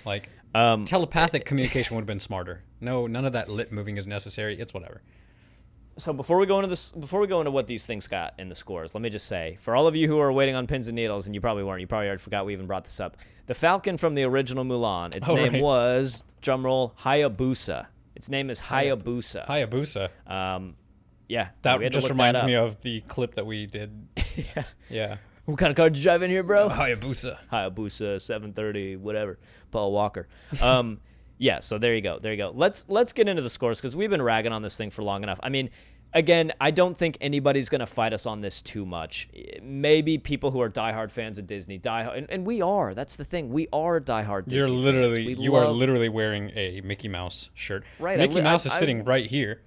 Like telepathic communication would have been smarter. No, none of that lip moving is necessary. It's whatever. So before we go into what these things got in the scores, let me just say, for all of you who are waiting on pins and needles, and you probably weren't, you probably already forgot we even brought this up. The Falcon from the original Mulan, its name was, drumroll, Hayabusa. Its name is Hayabusa. Hayabusa. Yeah. That just reminds me of the clip that we did. Yeah. What kind of car did you drive in here, bro? Hayabusa. Hayabusa 730, whatever. Paul Walker. Yeah, so there you go. Let's get into the scores because we've been ragging on this thing for long enough. I mean, again, I don't think anybody's going to fight us on this too much. Maybe people who are diehard fans of Disney, and we are. That's the thing. We are diehard Disney fans. You are literally wearing a Mickey Mouse shirt. Right. Mickey Mouse is sitting right here.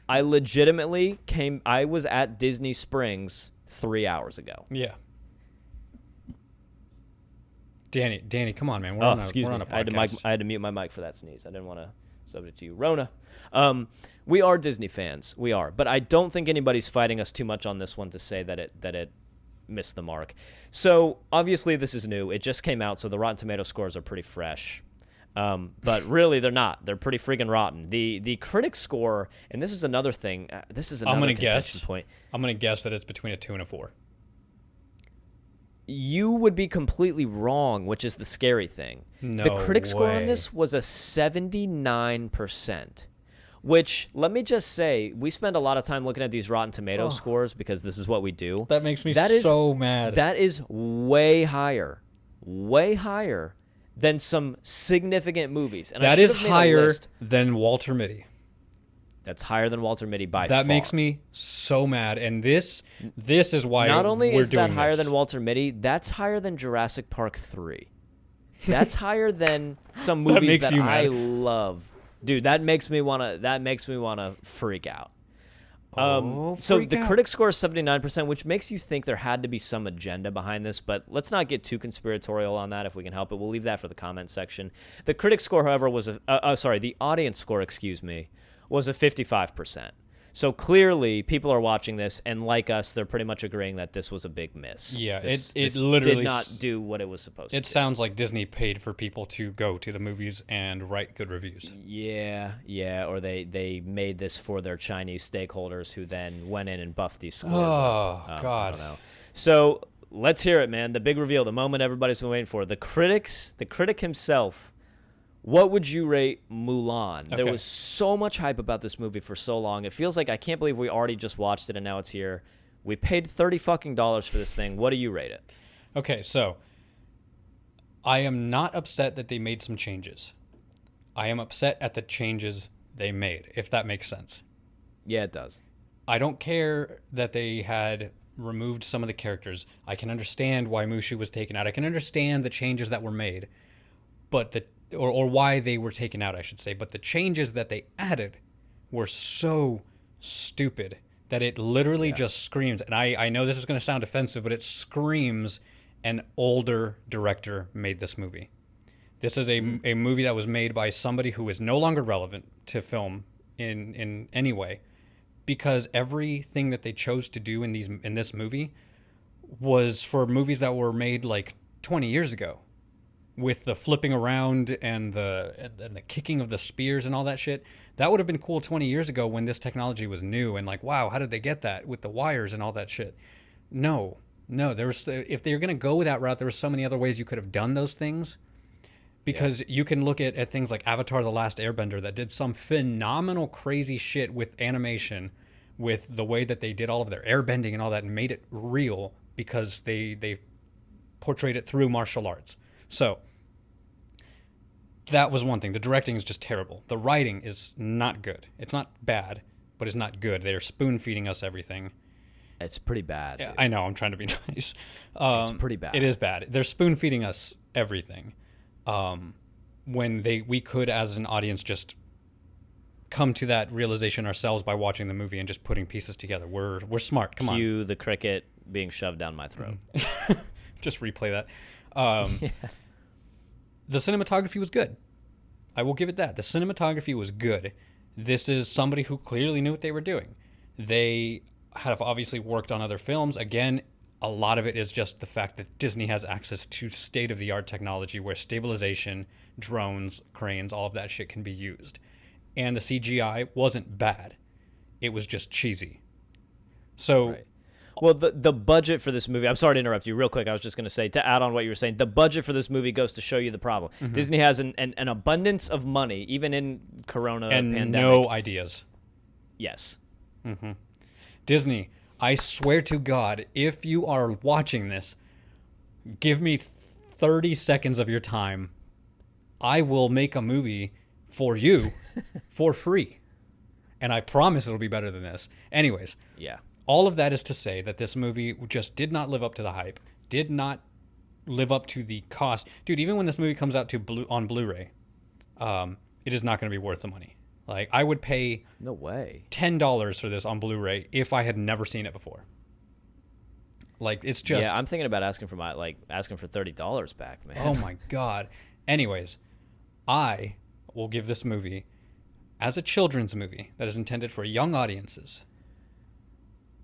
I legitimately I was at Disney Springs 3 hours ago. Yeah. Danny, come on, man. We're on a podcast. I had to mute my mic for that sneeze. I didn't want to subject to you. Rona. We are Disney fans. We are. But I don't think anybody's fighting us too much on this one to say that it missed the mark. So, obviously, this is new. It just came out, so the Rotten Tomato scores are pretty fresh. But really, they're not. They're pretty freaking rotten. The critic score, and this is another thing. This is another contention point. I'm going to guess that it's between a 2 and a 4. You would be completely wrong, which is the scary thing. No The critic score on way. this was a 79%, which, let me just say, we spend a lot of time looking at these Rotten Tomatoes scores because this is what we do. That makes me so mad. That is way higher than some significant movies. And that is higher than Walter Mitty. That's higher than Walter Mitty by far. That makes me so mad. And this is why not only we're is that doing higher this. than Walter Mitty, that's higher than Jurassic Park 3. That's higher than some movies that I love. Dude, that makes me wanna freak out. So the critic score is 79%, which makes you think there had to be some agenda behind this, but let's not get too conspiratorial on that if we can help it. We'll leave that for the comment section. The critic score, however, was the audience score, was a 55%. So clearly, people are watching this, and like us, they're pretty much agreeing that this was a big miss. Yeah, this literally did not do what it was supposed to. It sounds like Disney paid for people to go to the movies and write good reviews. Yeah, or they made this for their Chinese stakeholders who then went in and buffed these scores. Oh, God. I don't know. So let's hear it, man. The big reveal, the moment everybody's been waiting for. The critic himself. What would you rate Mulan? Okay. There was so much hype about this movie for so long. It feels like I can't believe we already just watched it and now it's here. We paid $30 for this thing. What do you rate it? Okay, so I am not upset that they made some changes. I am upset at the changes they made, if that makes sense. Yeah, it does. I don't care that they had removed some of the characters. I can understand why Mushu was taken out. I can understand the changes that were made, but or why they were taken out, I should say. But the changes that they added were so stupid that it literally just screams. And I know this is going to sound offensive, but it screams an older director made this movie. This is a movie that was made by somebody who is no longer relevant to film in any way, because everything that they chose to do in this movie was for movies that were made like 20 years ago. With the flipping around and the kicking of the spears and all that shit, that would have been cool 20 years ago when this technology was new and like, wow, how did they get that with the wires and all that shit? No, there was, if they were gonna go that route, there were so many other ways you could have done those things. Because you can look at things like Avatar: The Last Airbender that did some phenomenal crazy shit with animation, with the way that they did all of their airbending and all that, and made it real because they portrayed it through martial arts. So that was one thing. The directing is just terrible. The writing is not good. It's not bad, but it's not good. They're spoon-feeding us everything. It's pretty bad. Yeah, I know. I'm trying to be nice. It's pretty bad. It is bad. They're spoon-feeding us everything. When we could, as an audience, just come to that realization ourselves by watching the movie and just putting pieces together. We're smart. Come on. Cue the cricket being shoved down my throat. Just replay that. The cinematography was good. I will give it that. The cinematography was good. This is somebody who clearly knew what they were doing. They have obviously worked on other films. Again, a lot of it is just the fact that Disney has access to state-of-the-art technology where stabilization, drones, cranes, all of that shit can be used. and the CGI wasn't bad. It was just cheesy. So, right. Well, the budget for this movie, I'm sorry to interrupt you real quick. I was just going to say, to add on what you were saying, the budget for this movie goes to show you the problem. Disney has an abundance of money, even in Corona and pandemic. no ideas. Yes. Disney, I swear to God, if you are watching this, give me 30 seconds of your time. I will make a movie for you for free. And I promise it'll be better than this. Anyways. Yeah. All of that is to say that this movie just did not live up to the hype, did not live up to the cost. Dude, even when this movie comes out on Blu-ray, it is not going to be worth the money. Like, I would pay no way $10 for this on Blu-ray if I had never seen it before. Like, it's just... Yeah, I'm thinking about asking for $30 back, man. Oh, my God. Anyways, I will give this movie, as a children's movie that is intended for young audiences,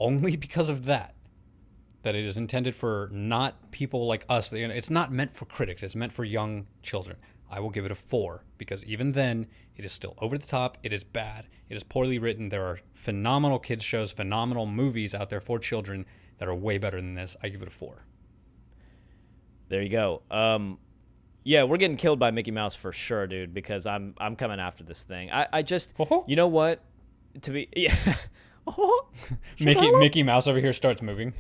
only because of that it is intended for not people like us. It's not meant for critics. It's meant for young children. I will give it a 4 because even then, it is still over the top. It is bad. It is poorly written. There are phenomenal kids shows, phenomenal movies out there for children that are way better than this. I give it a 4. There you go. Yeah, we're getting killed by Mickey Mouse for sure, dude, because I'm coming after this thing. I just, you know what? Mickey Mouse over here starts moving.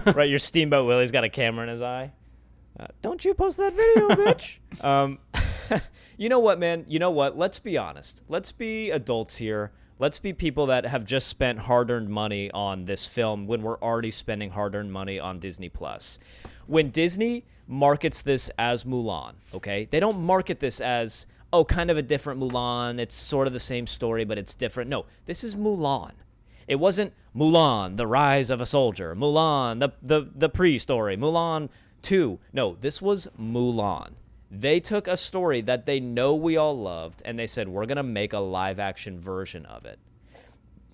Right, your Steamboat Willie's got a camera in his eye. Don't you post that video, bitch. You know what, man? You know what? Let's be honest. Let's be adults here. Let's be people that have just spent hard-earned money on this film when we're already spending hard-earned money on Disney+. When Disney markets this as Mulan, okay? They don't market this as, oh, kind of a different Mulan. It's sort of the same story, but it's different. No, this is Mulan. It wasn't Mulan, the rise of a soldier. Mulan, the pre-story. Mulan 2. No, this was Mulan. They took a story that they know we all loved, and they said, we're going to make a live-action version of it.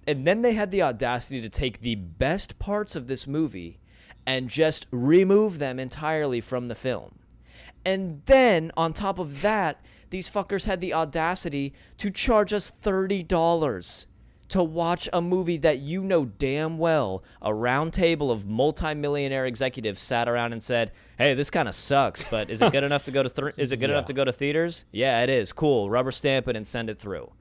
And then they had the audacity to take the best parts of this movie and just remove them entirely from the film. And then, on top of that, these fuckers had the audacity to charge us $30 to watch a movie that you know damn well a round table of multimillionaire executives sat around and said, hey, this kind of sucks, but is it good enough to go to enough to go to theaters? Yeah, it is. Cool. Rubber stamp it and send it through.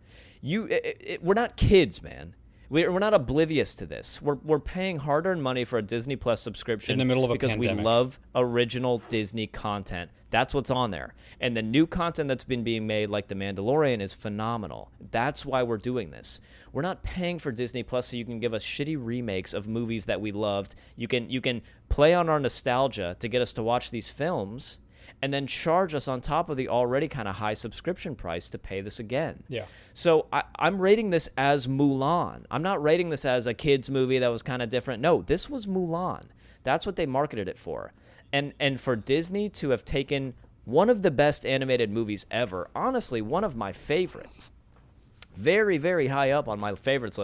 We're not kids, man. We're not oblivious to this. We're paying hard-earned money for a Disney Plus subscription in the middle of a because pandemic. We love original Disney content. That's what's on there. And the new content that's been being made, like The Mandalorian, is phenomenal. That's why we're doing this. We're not paying for Disney Plus so you can give us shitty remakes of movies that we loved. You can play on our nostalgia to get us to watch these films and then charge us on top of the already kind of high subscription price to pay this again. Yeah. So I'm rating this as Mulan. I'm not rating this as a kid's movie that was kind of different. No, this was Mulan. That's what they marketed it for. And for Disney to have taken one of the best animated movies ever, honestly, one of my favorite, very, very high up on my favorites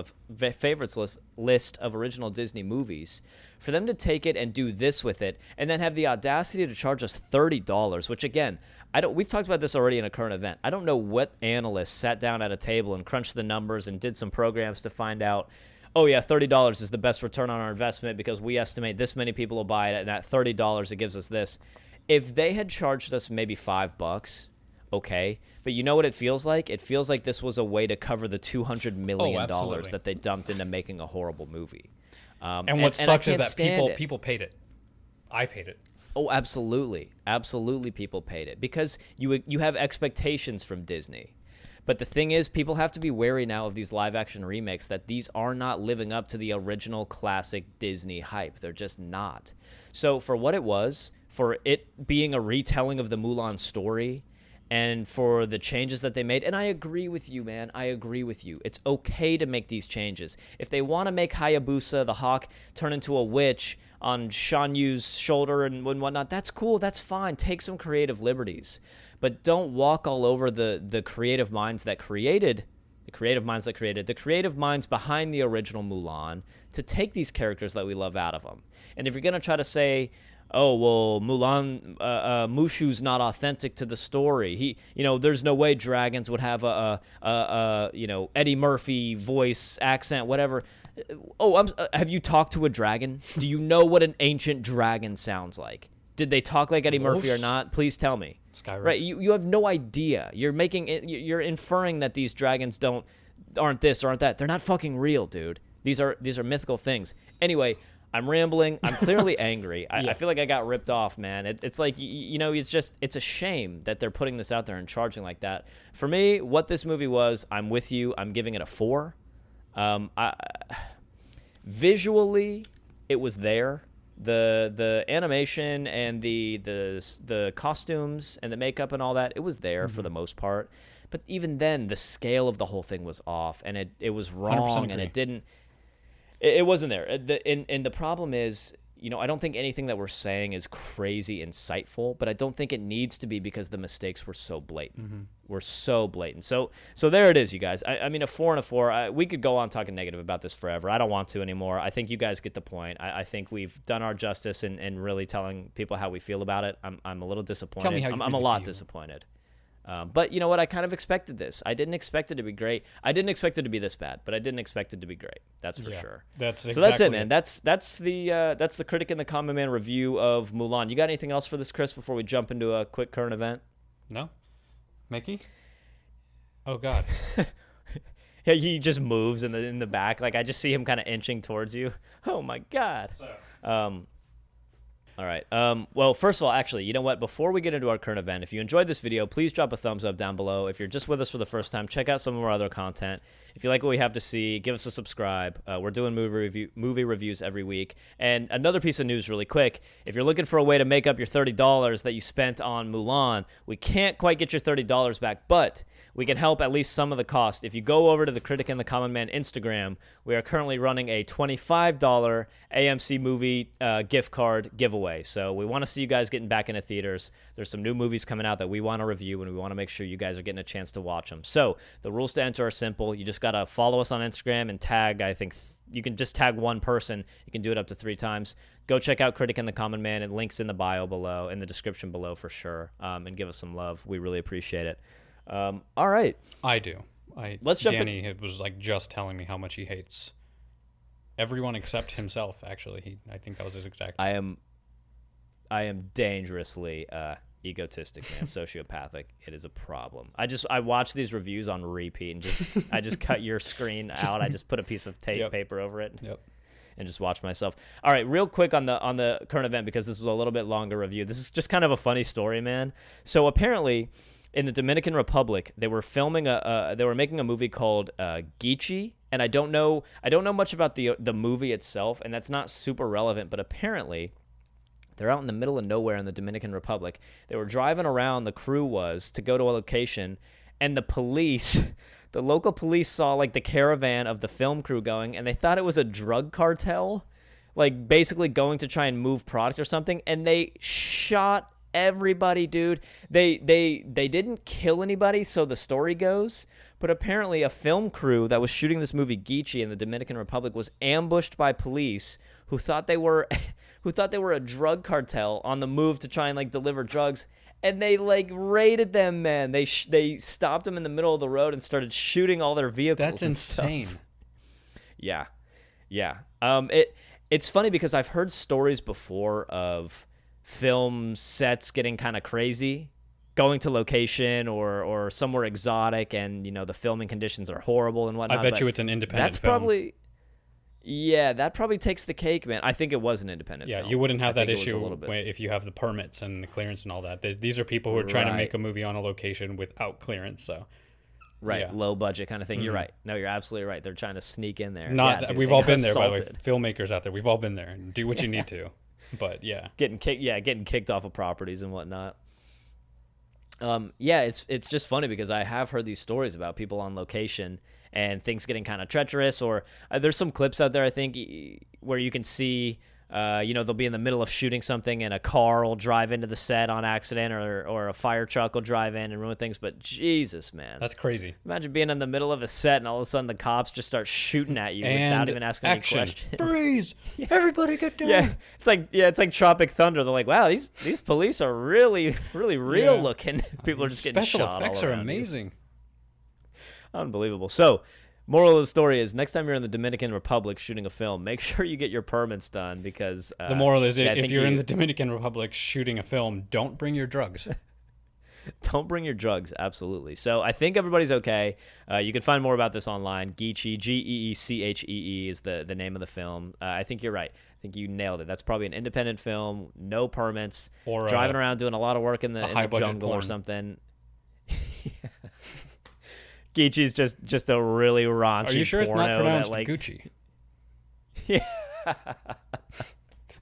list of original Disney movies, for them to take it and do this with it, and then have the audacity to charge us $30, which again, we've talked about this already in a current event. I don't know what analyst sat down at a table and crunched the numbers and did some programs to find out, oh yeah, $30 is the best return on our investment because we estimate this many people will buy it, and at $30 it gives us this. If they had charged us maybe $5, okay, but you know what it feels like? It feels like this was a way to cover the $200 million that they dumped into making a horrible movie. And what sucks is that people paid it. I paid it. Oh, absolutely. Absolutely people paid it because you have expectations from Disney. But the thing is, people have to be wary now of these live-action remakes that these are not living up to the original classic Disney hype. They're just not. So for what it was, for it being a retelling of the Mulan story, and for the changes that they made, and I agree with you, man. I agree with you. It's okay to make these changes. If they want to make Hayabusa, the hawk, turn into a witch on Shan Yu's shoulder and whatnot, that's cool. That's fine. Take some creative liberties. But don't walk all over the creative minds that created the creative minds behind the original Mulan to take these characters that we love out of them. And if you're going to try to say, oh well, Mulan, Mushu's not authentic to the story. There's no way dragons would have a Eddie Murphy voice, accent, whatever. Oh, have you talked to a dragon? Do you know what an ancient dragon sounds like? Did they talk like Eddie Murphy or not? Please tell me. Skyrim. Right, you have no idea. You're inferring that these dragons aren't this or aren't that. They're not fucking real, dude. These are mythical things. Anyway, I'm rambling. I'm clearly angry. I feel like I got ripped off, man. It's like, it's a shame that they're putting this out there and charging like that. For me, what this movie was, I'm with you. I'm giving it a 4. Visually, it was there. The animation and the costumes and the makeup and all that, it was there for the most part. But even then, the scale of the whole thing was off, and it was wrong, and it wasn't there. And the problem is, I don't think anything that we're saying is crazy insightful, but I don't think it needs to be because the mistakes were so blatant. Were so blatant. So there it is, you guys. I mean, a 4 and a 4. We could go on talking negative about this forever. I don't want to anymore. I think you guys get the point. I think we've done our justice in really telling people how we feel about it. I'm a little disappointed. Tell me how I'm a lot disappointed. But you know what? I kind of expected this. I didn't expect it to be great. I didn't expect it to be this bad, but I didn't expect it to be great. That's for sure. That's it, man. That's the Critic and the Common Man review of Mulan. You got anything else for this, Chris, before we jump into a quick current event? No. Mickey? Oh God. Yeah, he just moves in the back. Like I just see him kind of inching towards you. Oh my God. All right. Well, first of all, actually, you know what? Before we get into our current event, if you enjoyed this video, please drop a thumbs up down below. If you're just with us for the first time, check out some of our other content. If you like what we have to see, give us a subscribe. We're doing movie reviews every week. And another piece of news really quick. If you're looking for a way to make up your $30 that you spent on Mulan, we can't quite get your $30 back, but we can help at least some of the cost. If you go over to the Critic and the Common Man Instagram, we are currently running a $25 AMC movie gift card giveaway. So we want to see you guys getting back into theaters. There's some new movies coming out that we want to review, and we want to make sure you guys are getting a chance to watch them. So the rules to enter are simple. You just got to follow us on Instagram and tag, I think you can just tag one person. You can do it up to 3 times. Go check out Critic and the Common Man. It links in the bio below, in the description below for sure. And give us some love. We really appreciate it. All right. I do. Let's jump Danny in. Was like just telling me how much he hates everyone except himself. Actually, I think that was his exact. I am dangerously egotistic, man, sociopathic. It is a problem. I watch these reviews on repeat and I just cut your screen out. I just put a piece of paper over it. Yep. And just watch myself. All right, real quick on the current event, because this was a little bit longer review. This is just kind of a funny story, man. So apparently, in the Dominican Republic, they were filming they were making a movie called Geechee, and I don't know much about the movie itself, and that's not super relevant. But apparently, they're out in the middle of nowhere in the Dominican Republic. They were driving around. The crew was to go to a location, and the local police saw like the caravan of the film crew going, and they thought it was a drug cartel, like basically going to try and move product or something, and they shot everybody, dude. They didn't kill anybody, so the story goes, but apparently a film crew that was shooting this movie Geechee in the Dominican Republic was ambushed by police who thought they were a drug cartel on the move to try and like deliver drugs. And they like raided them, man. They stopped them in the middle of the road and started shooting all their vehicles. That's insane. Yeah. It's funny because I've heard stories before of film sets getting kind of crazy, going to location or somewhere exotic, and the filming conditions are horrible and whatnot. I bet you it's an independent film. That probably takes the cake, man. I think it was an independent film. Yeah, you wouldn't have that issue if you have the permits and the clearance and all that. These are people who are trying to make a movie on a location without clearance, so. Right, yeah. Low budget kind of thing. Mm-hmm. You're right. No, you're absolutely right. They're trying to sneak in there. We've all been there, by the way. Filmmakers out there, we've all been there. Do what you need to. But yeah. Getting kicked off of properties and whatnot. It's just funny because I have heard these stories about people on location and things getting kind of treacherous, or there's some clips out there, I think, where you can see They'll be in the middle of shooting something and a car will drive into the set on accident, or a fire truck will drive in and ruin things. But Jesus, man. That's crazy. Imagine being in the middle of a set and all of a sudden the cops just start shooting at you without even asking any questions. Freeze! Everybody get down! Yeah, it's like Tropic Thunder. They're like, wow, these police are really, really real looking. People are just getting shot all around. Special effects are amazing. Unbelievable. So, moral of the story is, next time you're in the Dominican Republic shooting a film, make sure you get your permits done, because the moral is, if you're in the Dominican Republic shooting a film, don't bring your drugs. Don't bring your drugs, absolutely. So I think everybody's okay. You can find more about this online. Geechee, Geechee is the name of the film. I think you're right. I think you nailed it. That's probably an independent film, no permits, or driving around doing a lot of work in the jungle porn. Or something. Geechee's just a really raunchy porno. Are you sure it's not pronounced Gucci? Yeah. That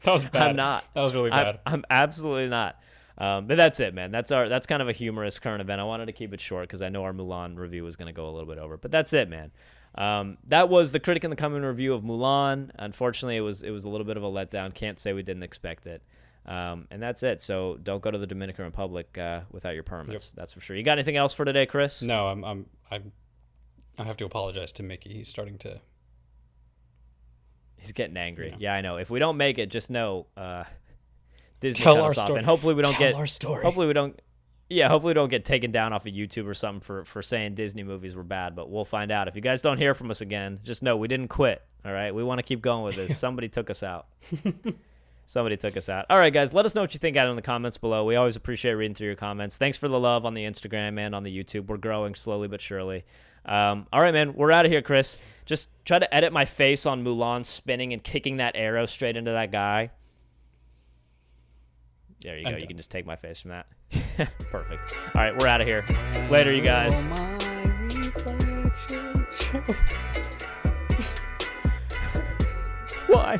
was bad. I'm not. That was really bad. I'm absolutely not. But that's it, man. That's kind of a humorous current event. I wanted to keep it short because I know our Mulan review was going to go a little bit over. But that's it, man. That was the Critic and the Coming review of Mulan. Unfortunately, it was a little bit of a letdown. Can't say we didn't expect it. And that's it. So don't go to the Dominican Republic without your permits. Yep. That's for sure. You got anything else for today, Chris? No, I have to apologize to Mickey. He's starting to. He's getting angry. Yeah, I know. If we don't make it, just know Disney cut us off, and hopefully we don't get. Our story. Hopefully we don't. Yeah, hopefully we don't get taken down off of YouTube or something for saying Disney movies were bad. But we'll find out. If you guys don't hear from us again, just know we didn't quit. All right, we want to keep going with this. Somebody took us out. Somebody took us out. All right, guys, let us know what you think out in the comments below. We always appreciate reading through your comments. Thanks for the love on the Instagram and on the YouTube. We're growing slowly but surely. All right, man, we're out of here, Chris. Just try to edit my face on Mulan spinning and kicking that arrow straight into that guy. There you go. You can just take my face from that. Perfect. All right, we're out of here. Later, you guys. Why?